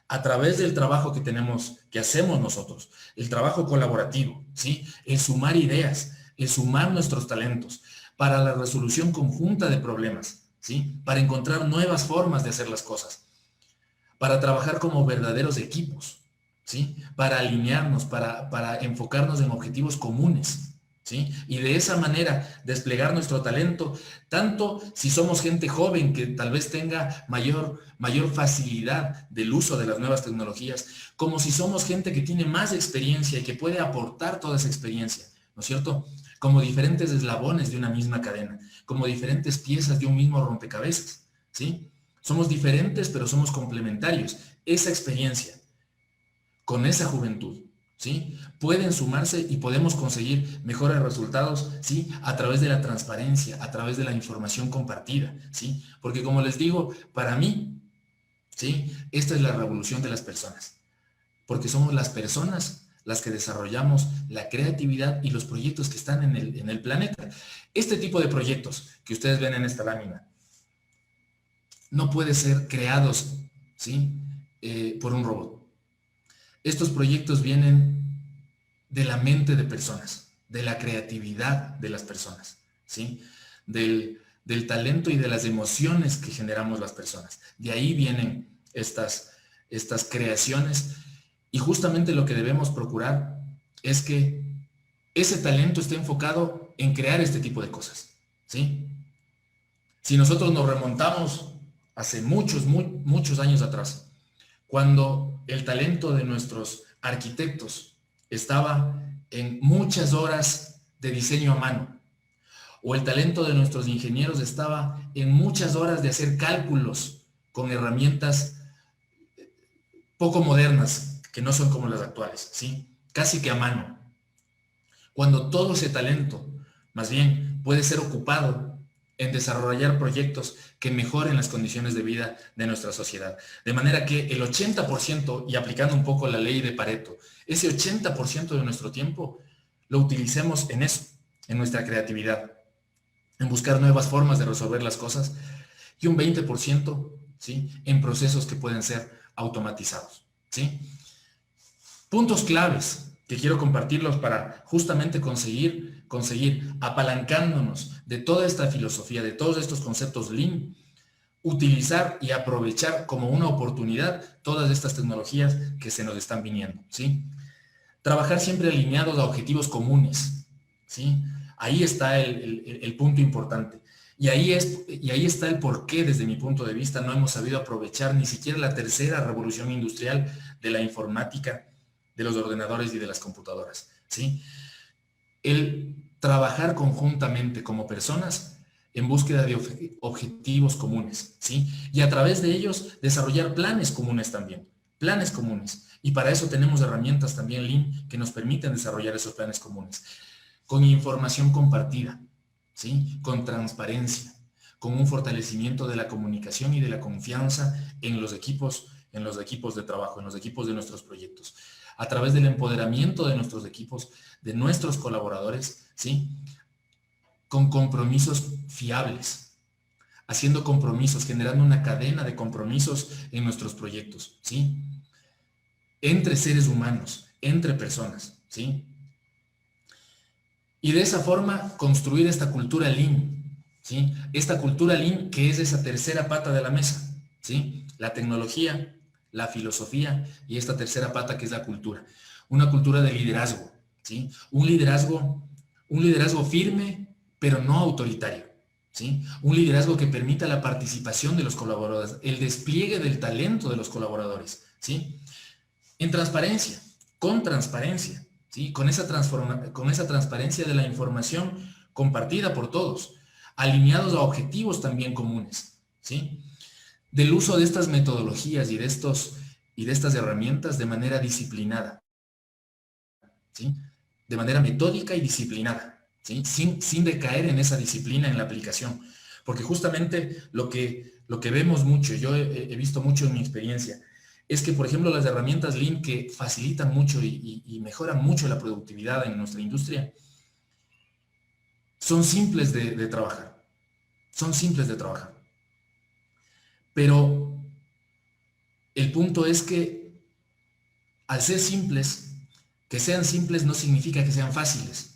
A través del trabajo que hacemos nosotros, el trabajo colaborativo, ¿sí? El sumar ideas, el sumar nuestros talentos para la resolución conjunta de problemas, ¿sí? Para encontrar nuevas formas de hacer las cosas, para trabajar como verdaderos equipos, ¿sí? Para alinearnos, para enfocarnos en objetivos comunes, ¿sí? Y de esa manera desplegar nuestro talento, tanto si somos gente joven que tal vez tenga mayor facilidad del uso de las nuevas tecnologías, como si somos gente que tiene más experiencia y que puede aportar toda esa experiencia, ¿no es cierto? Como diferentes eslabones de una misma cadena, como diferentes piezas de un mismo rompecabezas, ¿sí? Somos diferentes, pero somos complementarios. Esa experiencia, con esa juventud, ¿sí? Pueden sumarse y podemos conseguir mejores resultados, ¿sí? A través de la transparencia, a través de la información compartida, ¿sí? Porque como les digo, para mí, ¿sí? Esta es la revolución de las personas, porque somos las personas las que desarrollamos la creatividad y los proyectos que están en el planeta. Este tipo de proyectos que ustedes ven en esta lámina no puede ser creados, ¿sí? Por un robot. Estos proyectos vienen de la mente de personas, de la creatividad de las personas, ¿sí? Del talento y de las emociones que generamos las personas. De ahí vienen estas creaciones, y justamente lo que debemos procurar es que ese talento esté enfocado en crear este tipo de cosas, ¿sí? Si nosotros nos remontamos hace muchos años atrás, cuando el talento de nuestros arquitectos estaba en muchas horas de diseño a mano, o el talento de nuestros ingenieros estaba en muchas horas de hacer cálculos con herramientas poco modernas, que no son como las actuales, ¿sí? Casi que a mano. Cuando todo ese talento, más bien, puede ser ocupado en desarrollar proyectos que mejoren las condiciones de vida de nuestra sociedad. De manera que el 80%, y aplicando un poco la ley de Pareto, ese 80% de nuestro tiempo lo utilicemos en eso, en nuestra creatividad, en buscar nuevas formas de resolver las cosas, y un 20%, ¿sí? En procesos que pueden ser automatizados, ¿sí? Puntos claves que quiero compartirlos para justamente conseguir apalancándonos de toda esta filosofía, de todos estos conceptos Lean, utilizar y aprovechar como una oportunidad todas estas tecnologías que se nos están viniendo, ¿sí? Trabajar siempre alineados a objetivos comunes, ¿sí? Ahí está el punto importante. Y ahí está el por qué, desde mi punto de vista, no hemos sabido aprovechar ni siquiera la tercera revolución industrial de la informática, de los ordenadores y de las computadoras, ¿sí? El trabajar conjuntamente como personas en búsqueda de objetivos comunes, ¿sí? Y a través de ellos desarrollar planes comunes también, planes comunes. Y para eso tenemos herramientas también Lean que nos permiten desarrollar esos planes comunes. Con información compartida, ¿sí? Con transparencia, con un fortalecimiento de la comunicación y de la confianza en los equipos de trabajo, en los equipos de nuestros proyectos, a través del empoderamiento de nuestros equipos, de nuestros colaboradores, ¿sí? Con compromisos fiables, haciendo compromisos, generando una cadena de compromisos en nuestros proyectos, ¿sí? Entre seres humanos, entre personas, ¿sí? Y de esa forma construir esta cultura Lean, ¿sí? Esta cultura Lean que es esa tercera pata de la mesa, ¿sí? La tecnología, la filosofía y esta tercera pata que es la cultura. Una cultura de liderazgo, ¿sí? Un liderazgo firme, pero no autoritario, ¿sí? Un liderazgo que permita la participación de los colaboradores, el despliegue del talento de los colaboradores, ¿sí? En transparencia, con transparencia, ¿sí? Con esa transparencia de la información compartida por todos, alineados a objetivos también comunes, ¿sí? Del uso de estas metodologías y de estas herramientas de manera disciplinada, ¿sí? De manera metódica y disciplinada, ¿sí? Sin decaer en esa disciplina en la aplicación. Porque justamente lo que vemos mucho, yo he visto mucho en mi experiencia, es que, por ejemplo, las herramientas Lean que facilitan mucho y mejoran mucho la productividad en nuestra industria, son simples de trabajar. Son simples de trabajar. Pero el punto es que al ser simples, que sean simples no significa que sean fáciles,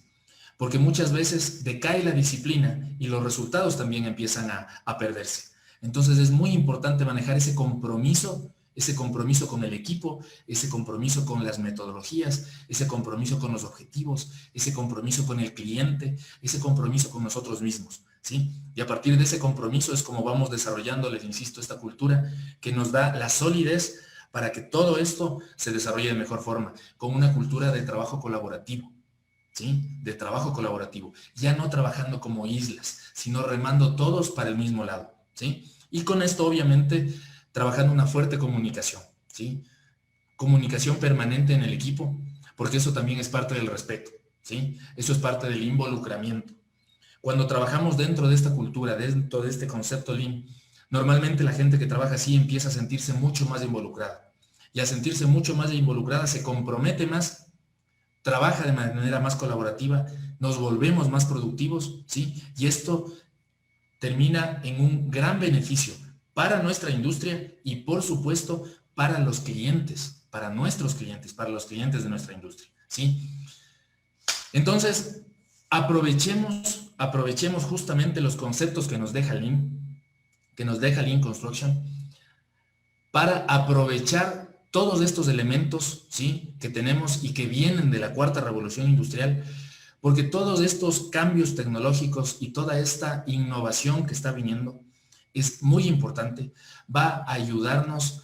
porque muchas veces decae la disciplina y los resultados también empiezan a perderse. Entonces es muy importante manejar ese compromiso con el equipo, ese compromiso con las metodologías, ese compromiso con los objetivos, ese compromiso con el cliente, ese compromiso con nosotros mismos, ¿sí? Y a partir de ese compromiso es como vamos desarrollando, les insisto, esta cultura que nos da la solidez para que todo esto se desarrolle de mejor forma, con una cultura de trabajo colaborativo, ¿sí? De trabajo colaborativo, ya no trabajando como islas, sino remando todos para el mismo lado, ¿sí? Y con esto, obviamente, trabajando una fuerte comunicación, ¿sí? Comunicación permanente en el equipo porque eso también es parte del respeto, ¿sí? Eso es parte del involucramiento. Cuando trabajamos dentro de esta cultura, dentro de este concepto Lean, normalmente la gente que trabaja así empieza a sentirse mucho más involucrada. Y al sentirse mucho más involucrada se compromete más, trabaja de manera más colaborativa, nos volvemos más productivos, ¿sí? Y esto termina en un gran beneficio para nuestra industria y, por supuesto, para los clientes, para nuestros clientes, para los clientes de nuestra industria, ¿sí? Entonces, aprovechemos justamente los conceptos que nos deja Lean Construction, para aprovechar todos estos elementos, ¿sí?, que tenemos y que vienen de la cuarta revolución industrial, porque todos estos cambios tecnológicos y toda esta innovación que está viniendo es muy importante, va a ayudarnos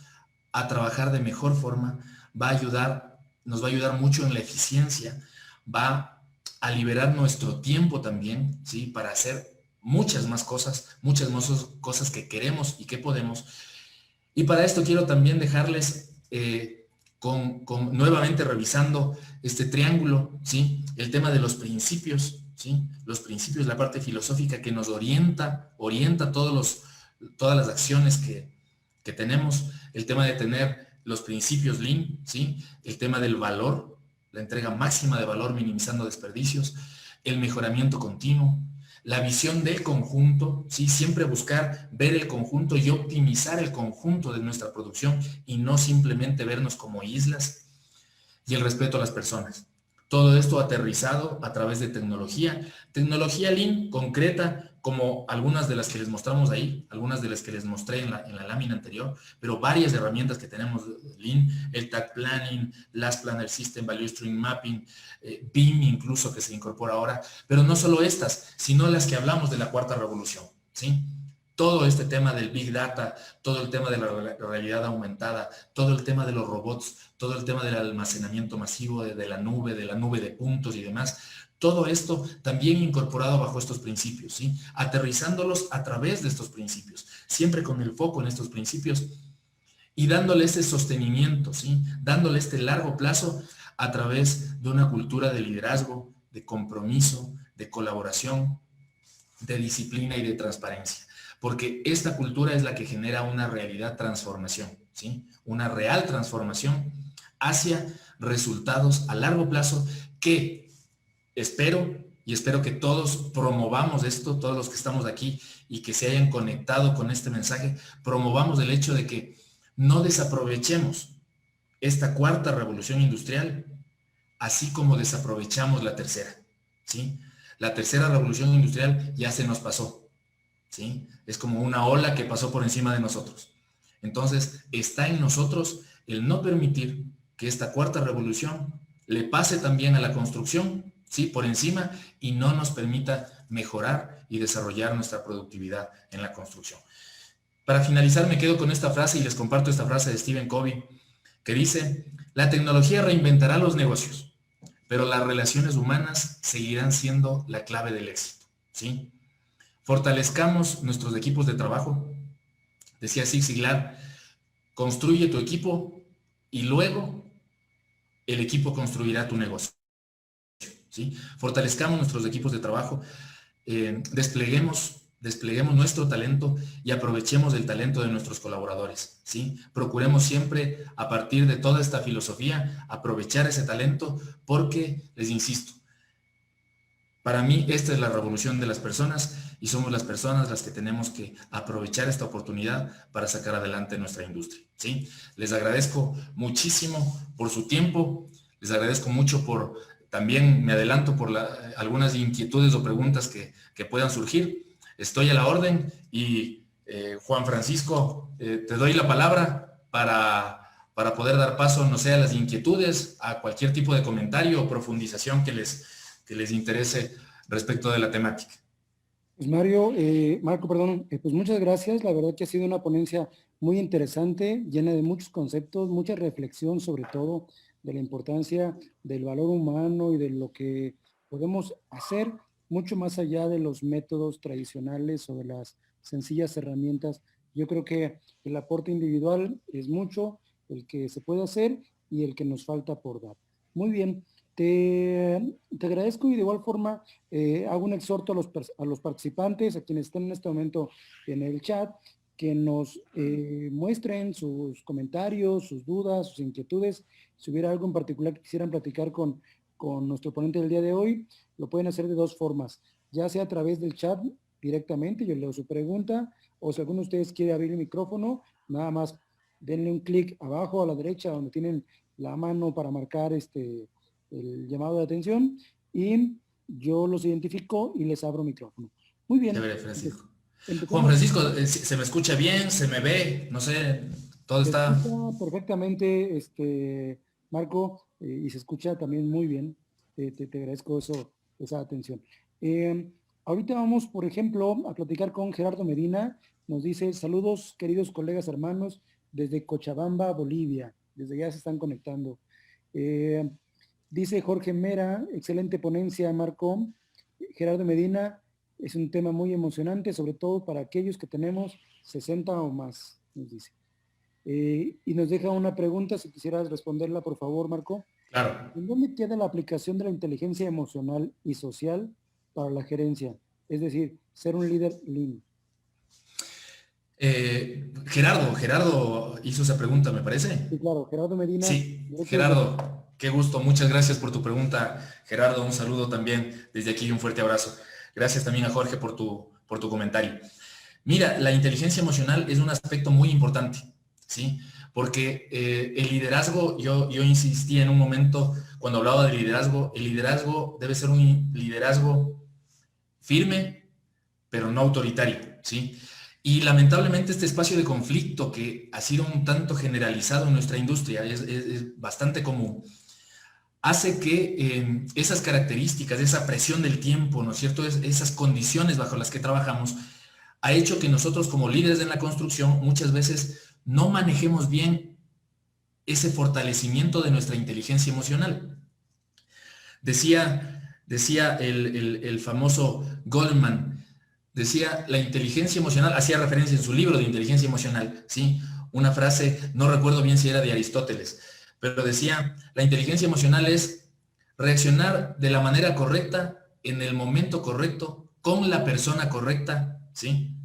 a trabajar de mejor forma, nos va a ayudar mucho en la eficiencia, va a liberar nuestro tiempo también, ¿sí?, para hacer muchas más cosas que queremos y que podemos. Y para esto quiero también dejarles nuevamente revisando este triángulo, ¿sí?, el tema de los principios, ¿sí?, los principios, la parte filosófica que nos orienta todas las acciones que tenemos, el tema de tener los principios Lean, ¿sí?, el tema del valor, la entrega máxima de valor minimizando desperdicios, el mejoramiento continuo, la visión del conjunto, ¿sí?, siempre buscar ver el conjunto y optimizar el conjunto de nuestra producción y no simplemente vernos como islas, y el respeto a las personas. Todo esto aterrizado a través de tecnología Lean concreta, como algunas de las que les mostramos ahí, algunas de las que les mostré en la lámina anterior, pero varias herramientas que tenemos Lean, el Tag Planning, Last Planner System, Value Stream Mapping, BIM incluso que se incorpora ahora, pero no solo estas, sino las que hablamos de la cuarta revolución, ¿sí? Todo este tema del Big Data, todo el tema de la realidad aumentada, todo el tema de los robots, todo el tema del almacenamiento masivo de la nube de puntos y demás, todo esto también incorporado bajo estos principios, ¿sí?, aterrizándolos a través de estos principios, siempre con el foco en estos principios y dándole ese sostenimiento, ¿sí?, dándole este largo plazo a través de una cultura de liderazgo, de compromiso, de colaboración, de disciplina y de transparencia. Porque esta cultura es la que genera una realidad transformación, ¿sí?, una real transformación hacia resultados a largo plazo que espero que todos promovamos esto, todos los que estamos aquí y que se hayan conectado con este mensaje, promovamos el hecho de que no desaprovechemos esta cuarta revolución industrial, así como desaprovechamos la tercera, ¿sí? La tercera revolución industrial ya se nos pasó, ¿sí? Es como una ola que pasó por encima de nosotros. Entonces, está en nosotros el no permitir que esta cuarta revolución le pase también a la construcción, ¿sí?, por encima, y no nos permita mejorar y desarrollar nuestra productividad en la construcción. Para finalizar, me quedo con esta frase y les comparto esta frase de Stephen Covey, que dice: la tecnología reinventará los negocios, pero las relaciones humanas seguirán siendo la clave del éxito, ¿sí? Fortalezcamos nuestros equipos de trabajo. Decía Zig Ziglar, construye tu equipo y luego el equipo construirá tu negocio, ¿sí? Fortalezcamos nuestros equipos de trabajo, despleguemos nuestro talento y aprovechemos el talento de nuestros colaboradores, ¿sí? Procuremos siempre, a partir de toda esta filosofía, aprovechar ese talento porque, les insisto, para mí esta es la revolución de las personas y somos las personas las que tenemos que aprovechar esta oportunidad para sacar adelante nuestra industria, ¿sí? Les agradezco muchísimo por su tiempo, les agradezco mucho también me adelanto por algunas inquietudes o preguntas que puedan surgir. Estoy a la orden y Juan Francisco, te doy la palabra para poder dar paso, no sé, a las inquietudes, a cualquier tipo de comentario o profundización que les interese respecto de la temática. Pues Marco, perdón, pues muchas gracias. La verdad que ha sido una ponencia muy interesante, llena de muchos conceptos, mucha reflexión sobre todo de la importancia del valor humano y de lo que podemos hacer mucho más allá de los métodos tradicionales o de las sencillas herramientas. Yo creo que el aporte individual es mucho, el que se puede hacer y el que nos falta por dar. Muy bien. Te agradezco y de igual forma hago un exhorto a los participantes, a quienes estén en este momento en el chat, que nos muestren sus comentarios, sus dudas, sus inquietudes. Si hubiera algo en particular que quisieran platicar con nuestro ponente del día de hoy, lo pueden hacer de dos formas, ya sea a través del chat directamente, yo leo su pregunta, o si alguno de ustedes quiere abrir el micrófono, nada más denle un clic abajo a la derecha donde tienen la mano para marcar el llamado de atención y yo los identifico y les abro micrófono. Muy bien. Chévere, Francisco. Juan Empezamos. Francisco, ¿se me escucha bien? ¿Se me ve? No sé, todo Se está... escucha perfectamente, Marco, y se escucha también muy bien. Te agradezco esa atención. Eh, Ahorita vamos, por ejemplo, a platicar con Gerardo Medina. Nos dice, saludos, queridos colegas hermanos, desde Cochabamba, Bolivia. Desde ya se están conectando. Eh, Dice Jorge Mera, excelente ponencia, Marco. Gerardo Medina, es un tema muy emocionante, sobre todo para aquellos que tenemos 60 o más, nos dice. Y nos deja una pregunta, si quisieras responderla, por favor, Marco. Claro. ¿En dónde queda la aplicación de la inteligencia emocional y social para la gerencia? Es decir, ser un líder lean. Gerardo hizo esa pregunta, me parece. Sí, claro, Gerardo Medina. Sí, Gerardo, qué gusto. Muchas gracias por tu pregunta. Gerardo, un saludo también desde aquí y un fuerte abrazo. Gracias también a Jorge por tu comentario. Mira, la inteligencia emocional es un aspecto muy importante, ¿sí? Porque el liderazgo, yo insistí en un momento cuando hablaba de liderazgo, el liderazgo debe ser un liderazgo firme, pero no autoritario, ¿sí? Y lamentablemente este espacio de conflicto que ha sido un tanto generalizado en nuestra industria, es bastante común, hace que esas características, esa presión del tiempo, ¿no es cierto?, esas condiciones bajo las que trabajamos, ha hecho que nosotros como líderes en la construcción muchas veces no manejemos bien ese fortalecimiento de nuestra inteligencia emocional. Decía el famoso Goldman, decía la inteligencia emocional, hacía referencia en su libro de inteligencia emocional, ¿sí? Una frase, no recuerdo bien si era de Aristóteles, pero decía, la inteligencia emocional es reaccionar de la manera correcta, en el momento correcto, con la persona correcta, ¿sí?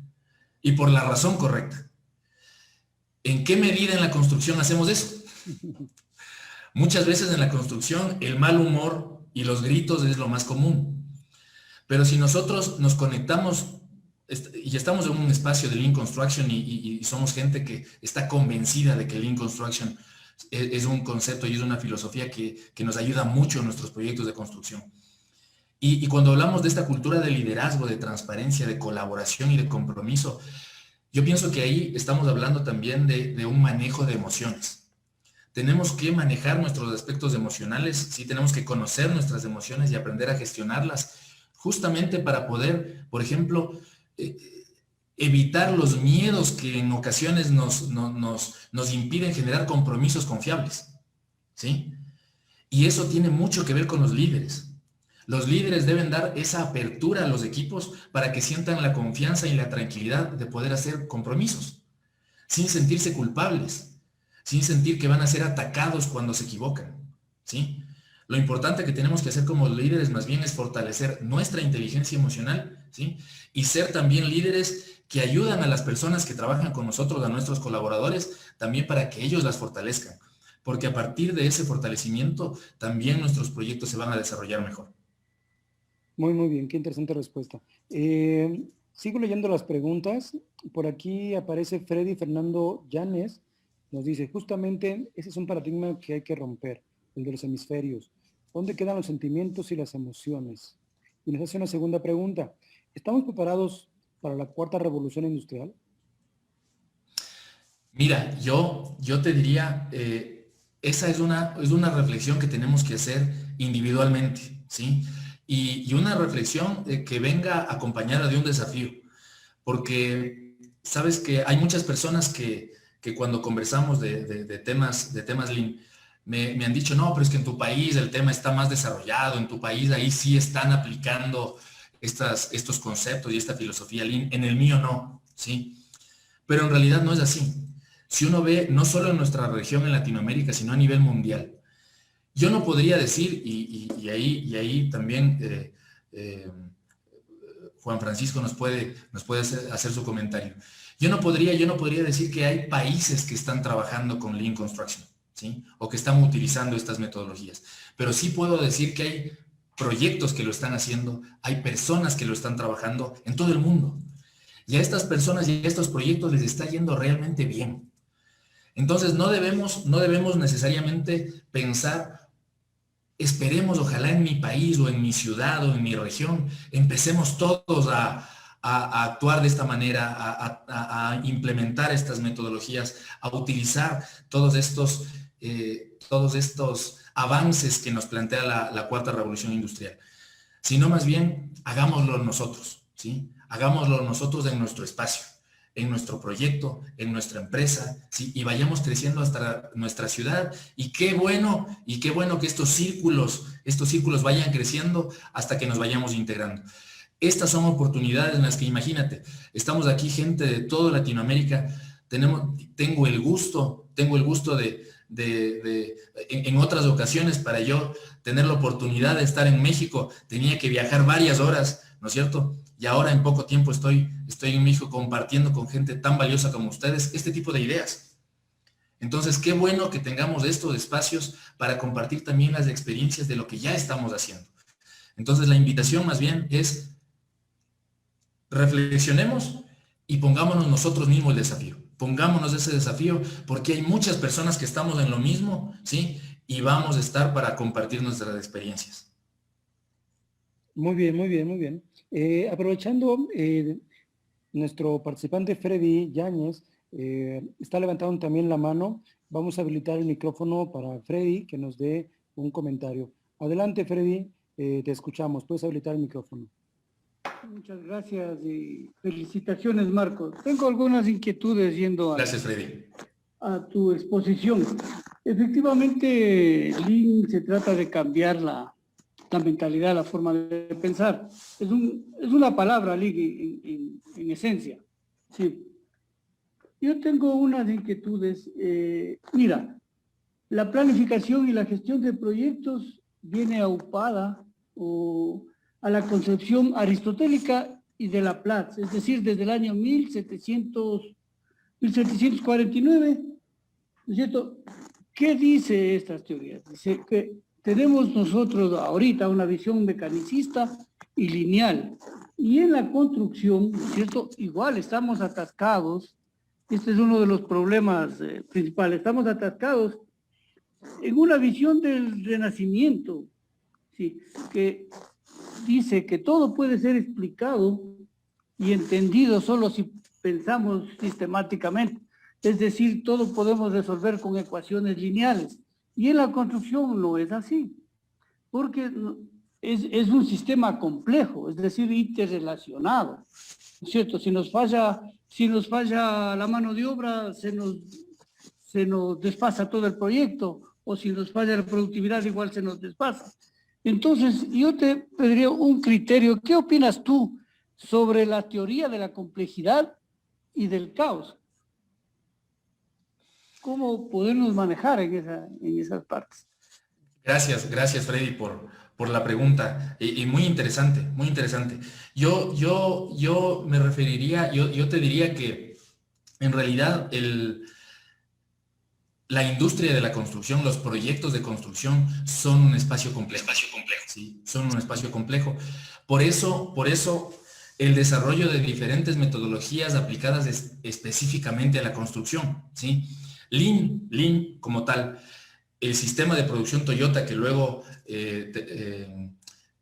Y por la razón correcta. ¿En qué medida en la construcción hacemos eso? Muchas veces en la construcción el mal humor y los gritos es lo más común. Pero si nosotros nos conectamos y estamos en un espacio de Lean Construction y somos gente que está convencida de que Lean Construction es un concepto y es una filosofía que nos ayuda mucho en nuestros proyectos de construcción. Y cuando hablamos de esta cultura de liderazgo, de transparencia, de colaboración y de compromiso, yo pienso que ahí estamos hablando también de un manejo de emociones. Tenemos que manejar nuestros aspectos emocionales, sí, tenemos que conocer nuestras emociones y aprender a gestionarlas, justamente para poder, por ejemplo, evitar los miedos que en ocasiones nos impiden generar compromisos confiables, ¿sí? Y eso tiene mucho que ver con los líderes. Los líderes deben dar esa apertura a los equipos para que sientan la confianza y la tranquilidad de poder hacer compromisos, sin sentirse culpables, sin sentir que van a ser atacados cuando se equivocan, ¿sí? Lo importante que tenemos que hacer como líderes más bien es fortalecer nuestra inteligencia emocional, ¿sí? Y ser también líderes que ayudan a las personas que trabajan con nosotros, a nuestros colaboradores, también para que ellos las fortalezcan. Porque a partir de ese fortalecimiento, también nuestros proyectos se van a desarrollar mejor. Muy, muy bien, qué interesante respuesta. Sigo leyendo las preguntas. Por aquí aparece Freddy Fernando Llanes. Nos dice, justamente ese es un paradigma que hay que romper, el de los hemisferios. ¿Dónde quedan los sentimientos y las emociones? Y nos hace una segunda pregunta. ¿Estamos preparados para la cuarta revolución industrial? Mira, yo te diría, esa es una reflexión que tenemos que hacer individualmente, ¿sí? Y una reflexión que venga acompañada de un desafío, porque sabes que hay muchas personas que cuando conversamos de temas Lean, me han dicho, no, pero es que en tu país el tema está más desarrollado, en tu país ahí sí están aplicando estos conceptos y esta filosofía Lean, en el mío no, ¿sí? Pero en realidad no es así. Si uno ve, no solo en nuestra región en Latinoamérica, sino a nivel mundial, Yo no podría decir, y ahí también Juan Francisco nos puede hacer su comentario. Yo no podría decir que hay países que están trabajando con Lean Construction, ¿sí? O que están utilizando estas metodologías. Pero sí puedo decir que hay proyectos que lo están haciendo, hay personas que lo están trabajando en todo el mundo. Y a estas personas y a estos proyectos les está yendo realmente bien. Entonces no debemos necesariamente pensar, esperemos, ojalá en mi país o en mi ciudad o en mi región, empecemos todos a actuar de esta manera, a implementar estas metodologías, a utilizar todos estos avances que nos plantea la cuarta revolución industrial, sino más bien hagámoslo nosotros, ¿sí? Hagámoslo nosotros en nuestro espacio, en nuestro proyecto, en nuestra empresa, ¿sí? Y vayamos creciendo hasta nuestra ciudad. Y qué bueno que estos círculos vayan creciendo hasta que nos vayamos integrando. Estas son oportunidades en las que, imagínate, estamos aquí gente de toda Latinoamérica, tengo el gusto de en otras ocasiones, para yo tener la oportunidad de estar en México, tenía que viajar varias horas, ¿no es cierto? Y ahora en poco tiempo estoy en México compartiendo con gente tan valiosa como ustedes este tipo de ideas. Entonces, qué bueno que tengamos estos espacios para compartir también las experiencias de lo que ya estamos haciendo. Entonces, la invitación más bien es reflexionemos y pongámonos nosotros mismos el desafío. Pongámonos ese desafío porque hay muchas personas que estamos en lo mismo, ¿sí? Y vamos a estar para compartir nuestras experiencias. Muy bien, muy bien, muy bien. Aprovechando, nuestro participante Freddy Yáñez está levantando también la mano. Vamos a habilitar el micrófono para Freddy que nos dé un comentario. Adelante, Freddy, te escuchamos. Puedes habilitar el micrófono. Muchas gracias y felicitaciones, Marcos. Tengo algunas inquietudes yendo Gracias, Freddy. A tu exposición. Efectivamente, Lean se trata de cambiar la mentalidad, la forma de pensar. Es una palabra, Lean, en esencia. Sí. Yo tengo unas inquietudes. Mira, la planificación y la gestión de proyectos viene aupada a la concepción aristotélica y de Laplace, es decir, desde el año 1749, ¿no es cierto? ¿Qué dice estas teorías? Dice que tenemos nosotros ahorita una visión mecanicista y lineal, y en la construcción, ¿no es cierto? Igual estamos atascados, este es uno de los problemas principales, estamos atascados en una visión del Renacimiento, ¿sí? Que dice que todo puede ser explicado y entendido solo si pensamos sistemáticamente. Es decir, todo podemos resolver con ecuaciones lineales. Y en la construcción no es así, porque es un sistema complejo, es decir, interrelacionado, ¿no es cierto? Si nos falla la mano de obra, se nos desfasa todo el proyecto, o si nos falla la productividad, igual se nos desfasa. Entonces, yo te pediría un criterio. ¿Qué opinas tú sobre la teoría de la complejidad y del caos? ¿Cómo podernos manejar en esas partes? Gracias Freddy por la pregunta y muy interesante, muy interesante. Yo me referiría, yo te diría que en realidad la industria de la construcción, los proyectos de construcción son un espacio complejo. ¿Sí? Son un espacio complejo. Por eso el desarrollo de diferentes metodologías aplicadas específicamente a la construcción, ¿sí? Lean como tal, el sistema de producción Toyota que luego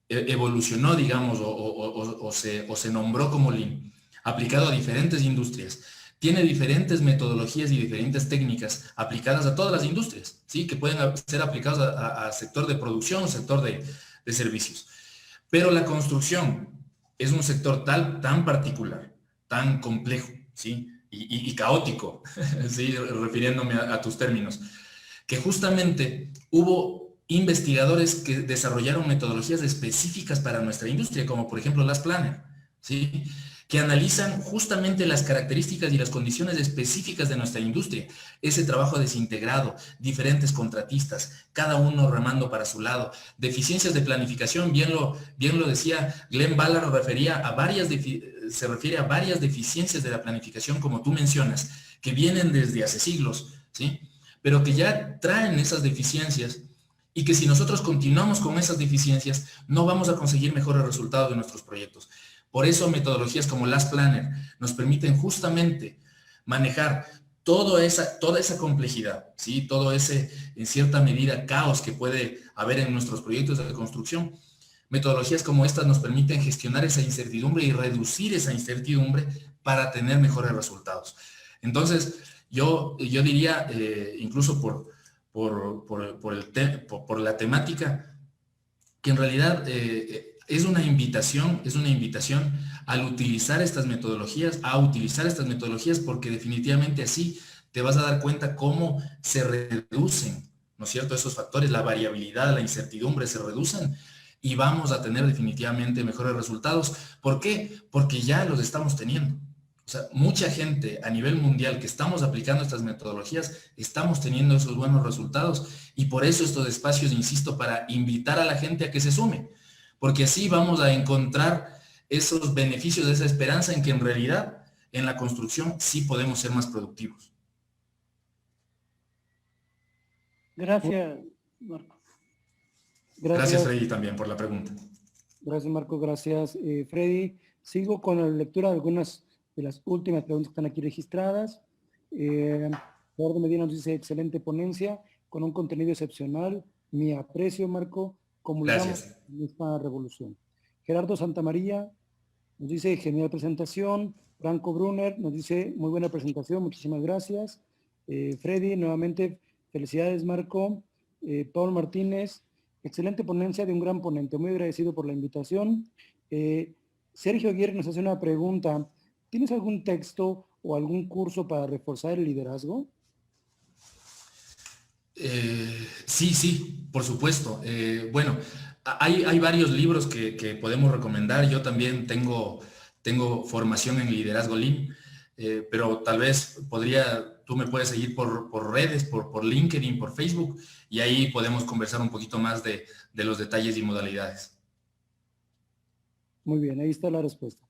evolucionó, digamos, o se nombró como Lean, aplicado a diferentes industrias, tiene diferentes metodologías y diferentes técnicas aplicadas a todas las industrias, ¿sí? Que pueden ser aplicadas a sector de producción, sector de servicios. Pero la construcción es un sector tan particular, tan complejo, ¿sí? Y caótico, ¿sí? Refiriéndome a tus términos, que justamente hubo investigadores que desarrollaron metodologías específicas para nuestra industria, como por ejemplo las Planner, ¿sí? que analizan justamente las características y las condiciones específicas de nuestra industria. Ese trabajo desintegrado, diferentes contratistas, cada uno remando para su lado, deficiencias de planificación, bien lo decía Glenn Ballard, se refiere a varias deficiencias de la planificación, como tú mencionas, que vienen desde hace siglos, ¿sí? Pero que ya traen esas deficiencias y que si nosotros continuamos con esas deficiencias, no vamos a conseguir mejores resultados de nuestros proyectos. Por eso metodologías como Last Planner nos permiten justamente manejar toda esa complejidad, ¿sí? Todo ese, en cierta medida, caos que puede haber en nuestros proyectos de construcción. Metodologías como estas nos permiten gestionar esa incertidumbre y reducir esa incertidumbre para tener mejores resultados. Entonces, yo diría, incluso por la temática, que en realidad es una invitación al utilizar estas metodologías, porque definitivamente así te vas a dar cuenta cómo se reducen, ¿no es cierto?, esos factores, la variabilidad, la incertidumbre se reducen y vamos a tener definitivamente mejores resultados. ¿Por qué? Porque ya los estamos teniendo. O sea, mucha gente a nivel mundial que estamos aplicando estas metodologías, estamos teniendo esos buenos resultados y por eso estos espacios, insisto, para invitar a la gente a que se sume, porque así vamos a encontrar esos beneficios de esa esperanza en que en realidad en la construcción sí podemos ser más productivos. Gracias, Marco. Gracias, Freddy, también por la pregunta. Gracias, Marco. Gracias, Freddy. Sigo con la lectura de algunas de las últimas preguntas que están aquí registradas. Eduardo Medina nos dice, excelente ponencia, con un contenido excepcional. Mi aprecio, Marco, comulgamos en esta revolución. Gerardo Santamaría nos dice, genial presentación. Franco Brunner nos dice, muy buena presentación, muchísimas gracias. Freddy, nuevamente, felicidades, Marco. Paul Martínez, excelente ponencia de un gran ponente, muy agradecido por la invitación. Sergio Aguirre nos hace una pregunta. ¿Tienes algún texto o algún curso para reforzar el liderazgo? Sí, por supuesto. Bueno, hay varios libros que podemos recomendar. Yo también tengo formación en liderazgo Lean, pero tal vez tú me puedes seguir por redes, por LinkedIn, por Facebook, y ahí podemos conversar un poquito más de los detalles y modalidades. Muy bien, ahí está la respuesta.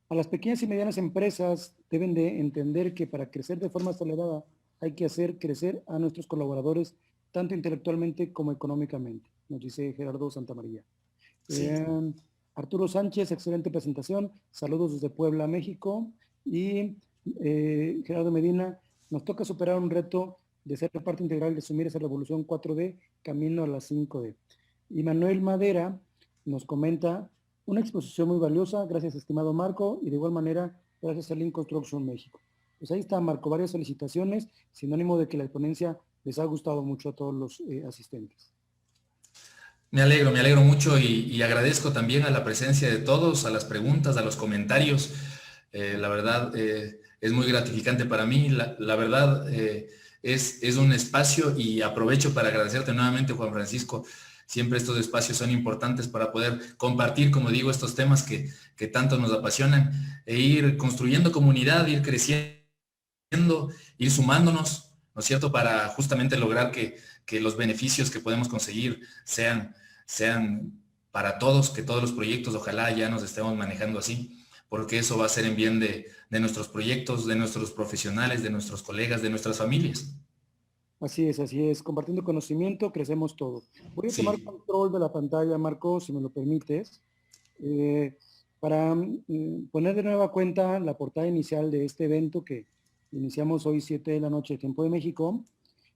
A las pequeñas y medianas empresas deben de entender que para crecer de forma acelerada hay que hacer crecer a nuestros colaboradores tanto intelectualmente como económicamente, nos dice Gerardo Santamaría. Sí. Arturo Sánchez, excelente presentación. Saludos desde Puebla, México. Y Gerardo Medina, nos toca superar un reto de ser parte integral de asumir esa revolución 4D, camino a la 5D. Y Manuel Madera nos comenta, una exposición muy valiosa, gracias estimado Marco, y de igual manera, gracias a Lean Construction México. Pues ahí está, Marco, varias felicitaciones, sinónimo de que la ponencia les ha gustado mucho a todos los asistentes. Me alegro mucho y agradezco también a la presencia de todos, a las preguntas, a los comentarios. La verdad, es muy gratificante para mí. La verdad, es un espacio y aprovecho para agradecerte nuevamente, Juan Francisco. Siempre estos espacios son importantes para poder compartir, como digo, estos temas que tanto nos apasionan e ir construyendo comunidad, ir creciendo, ir sumándonos, ¿no es cierto?, para justamente lograr que los beneficios que podemos conseguir sean para todos, que todos los proyectos ojalá ya nos estemos manejando así, porque eso va a ser en bien de nuestros proyectos, de nuestros profesionales, de nuestros colegas, de nuestras familias. Así es. Compartiendo conocimiento, crecemos todos. Voy a tomar control de la pantalla, Marco, si me lo permites, para poner de nueva cuenta la portada inicial de este evento que iniciamos hoy 7 de la noche, tiempo de México,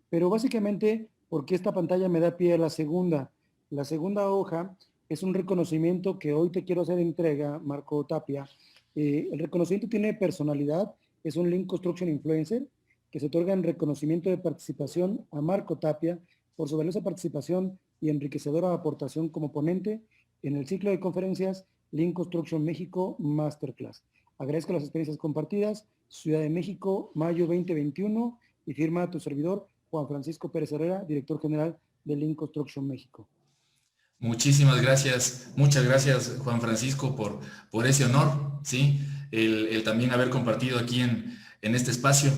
pero básicamente porque esta pantalla me da pie a la segunda. La segunda hoja es un reconocimiento que hoy te quiero hacer entrega, Marco Tapia. El reconocimiento tiene personalidad, es un Lean Construction Influencer, que se otorga en reconocimiento de participación a Marco Tapia por su valiosa participación y enriquecedora aportación como ponente en el ciclo de conferencias Lean Construction México Masterclass. Agradezco las experiencias compartidas, Ciudad de México, mayo 2021, y firma tu servidor, Juan Francisco Pérez Herrera, director general de Lean Construction México. Muchísimas gracias, muchas gracias Juan Francisco por ese honor, ¿sí? El también haber compartido aquí en este espacio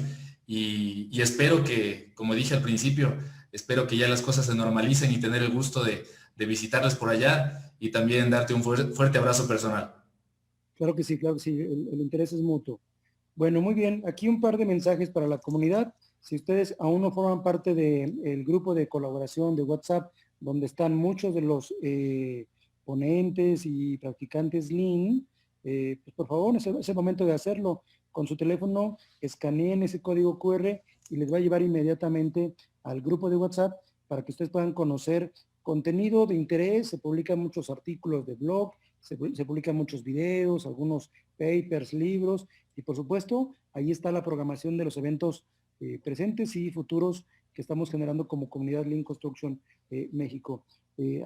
y espero que, como dije al principio, espero que ya las cosas se normalicen y tener el gusto de visitarles por allá y también darte un fuerte abrazo personal. Claro que sí, el interés es mutuo. Bueno, muy bien, aquí un par de mensajes para la comunidad. Si ustedes aún no forman parte del grupo de colaboración de WhatsApp, donde están muchos de los ponentes y practicantes Lean, pues por favor, es el momento de hacerlo. Con su teléfono, escaneen ese código QR y les va a llevar inmediatamente al grupo de WhatsApp para que ustedes puedan conocer contenido de interés. Se publican muchos artículos de blog, se publican muchos videos, algunos papers, libros, y por supuesto, ahí está la programación de los eventos presentes y futuros que estamos generando como comunidad Lean Construction México.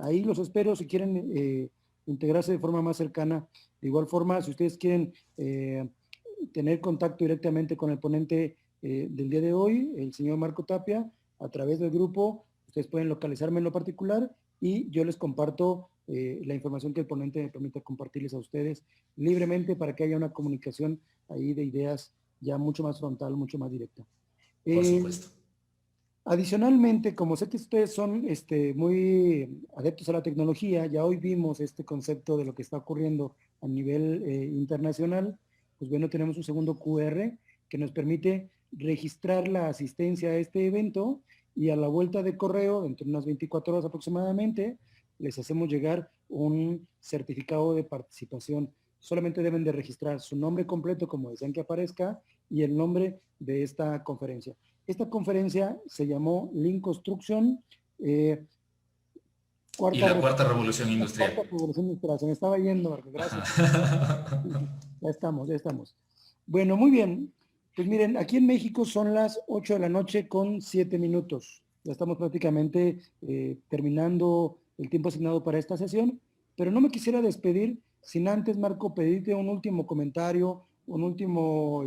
Ahí los espero si quieren integrarse de forma más cercana. De igual forma, si ustedes quieren tener contacto directamente con el ponente del día de hoy, el señor Marco Tapia, a través del grupo, ustedes pueden localizarme en lo particular y yo les comparto la información que el ponente me permita compartirles a ustedes libremente para que haya una comunicación ahí de ideas ya mucho más frontal, mucho más directa. Por supuesto. Adicionalmente, como sé que ustedes son muy adeptos a la tecnología, ya hoy vimos este concepto de lo que está ocurriendo a nivel internacional, pues bueno, tenemos un segundo QR que nos permite registrar la asistencia a este evento y a la vuelta de correo, dentro de unas 24 horas aproximadamente, les hacemos llegar un certificado de participación. Solamente deben de registrar su nombre completo, como desean que aparezca, y el nombre de esta conferencia. Esta conferencia se llamó Lean Construction, cuarta revolución industrial. Cuarta revolución industrial. Se me estaba yendo, Marco. Gracias. Ya estamos. Bueno, muy bien. Pues miren, aquí en México son las 8 de la noche con 7 minutos. Ya estamos prácticamente terminando el tiempo asignado para esta sesión, pero no me quisiera despedir sin antes, Marco, pedirte un último comentario, un último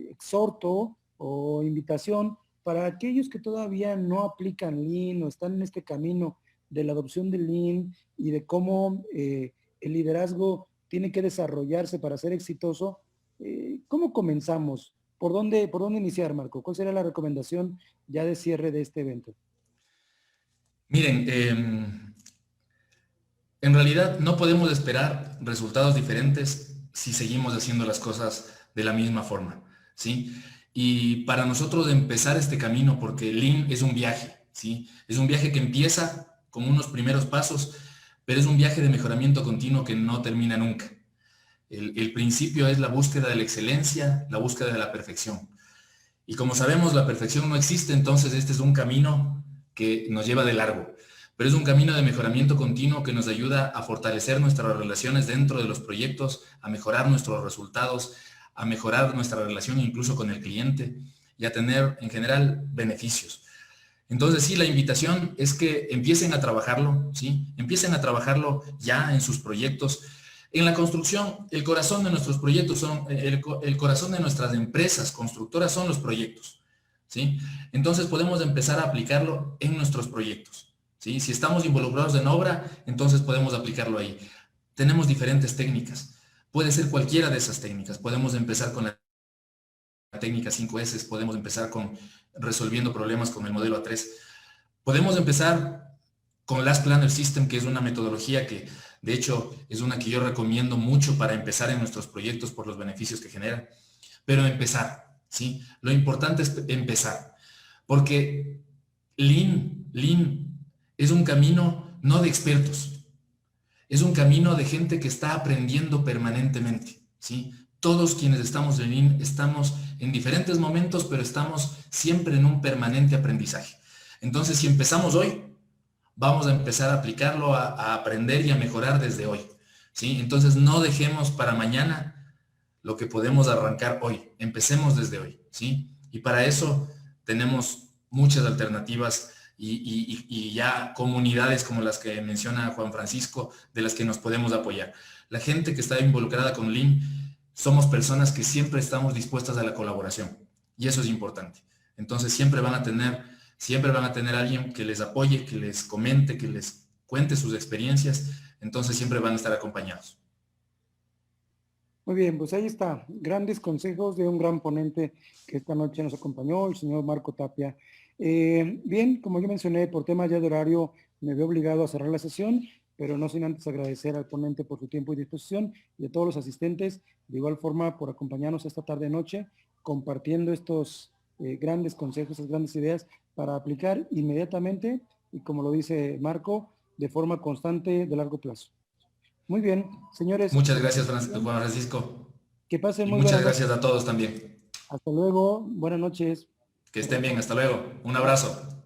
exhorto o invitación para aquellos que todavía no aplican Lean o están en este camino de la adopción de Lean y de cómo el liderazgo tiene que desarrollarse para ser exitoso. ¿Cómo comenzamos? ¿Por dónde iniciar, Marco? ¿Cuál sería la recomendación ya de cierre de este evento? Miren, en realidad no podemos esperar resultados diferentes si seguimos haciendo las cosas de la misma forma, ¿sí? Y para nosotros empezar este camino, porque Lean es un viaje, ¿sí? Es un viaje que empieza con unos primeros pasos, pero es un viaje de mejoramiento continuo que no termina nunca. El principio es la búsqueda de la excelencia, la búsqueda de la perfección. Y como sabemos, la perfección no existe, entonces este es un camino que nos lleva de largo. Pero es un camino de mejoramiento continuo que nos ayuda a fortalecer nuestras relaciones dentro de los proyectos, a mejorar nuestros resultados, a mejorar nuestra relación incluso con el cliente y a tener en general beneficios. Entonces sí, la invitación es que empiecen a trabajarlo, ¿sí? Empiecen a trabajarlo ya en sus proyectos. En la construcción, el corazón de nuestros proyectos son, el corazón de nuestras empresas constructoras son los proyectos, ¿sí? Entonces podemos empezar a aplicarlo en nuestros proyectos, ¿sí? Si estamos involucrados en obra, entonces podemos aplicarlo ahí. Tenemos diferentes técnicas. Puede ser cualquiera de esas técnicas. Podemos empezar con la técnica 5S, podemos empezar con resolviendo problemas con el modelo A3. Podemos empezar con Last Planner System, que es una metodología que, de hecho, es una que yo recomiendo mucho para empezar en nuestros proyectos por los beneficios que genera. Pero empezar, ¿sí? Lo importante es empezar, porque Lean es un camino no de expertos, es un camino de gente que está aprendiendo permanentemente, ¿sí? Todos quienes estamos en Lean estamos en diferentes momentos, pero estamos siempre en un permanente aprendizaje. Entonces, si empezamos hoy, vamos a empezar a aplicarlo, a aprender y a mejorar desde hoy, ¿sí? Entonces, no dejemos para mañana lo que podemos arrancar hoy. Empecemos desde hoy, ¿sí? Y para eso tenemos muchas alternativas y ya comunidades como las que menciona Juan Francisco, de las que nos podemos apoyar. La gente que está involucrada con Lean, somos personas que siempre estamos dispuestas a la colaboración y eso es importante. Entonces siempre van a tener siempre van a tener a alguien que les apoye, que les comente, que les cuente sus experiencias, entonces siempre van a estar acompañados. Muy bien, pues ahí está. Grandes consejos de un gran ponente que esta noche nos acompañó, el señor Marco Tapia. Bien, como yo mencioné, por temas ya de horario, me veo obligado a cerrar la sesión, pero no sin antes agradecer al ponente por su tiempo y disposición y a todos los asistentes, de igual forma, por acompañarnos esta tarde-noche, compartiendo estos grandes consejos, estas grandes ideas para aplicar inmediatamente y, como lo dice Marco, de forma constante de largo plazo. Muy bien, señores. Muchas gracias, Juan Francisco. Que pasen Y muy muchas buenas noches. gracias a todos también. Hasta luego. Buenas noches. Que estén bien. Hasta luego. Un abrazo.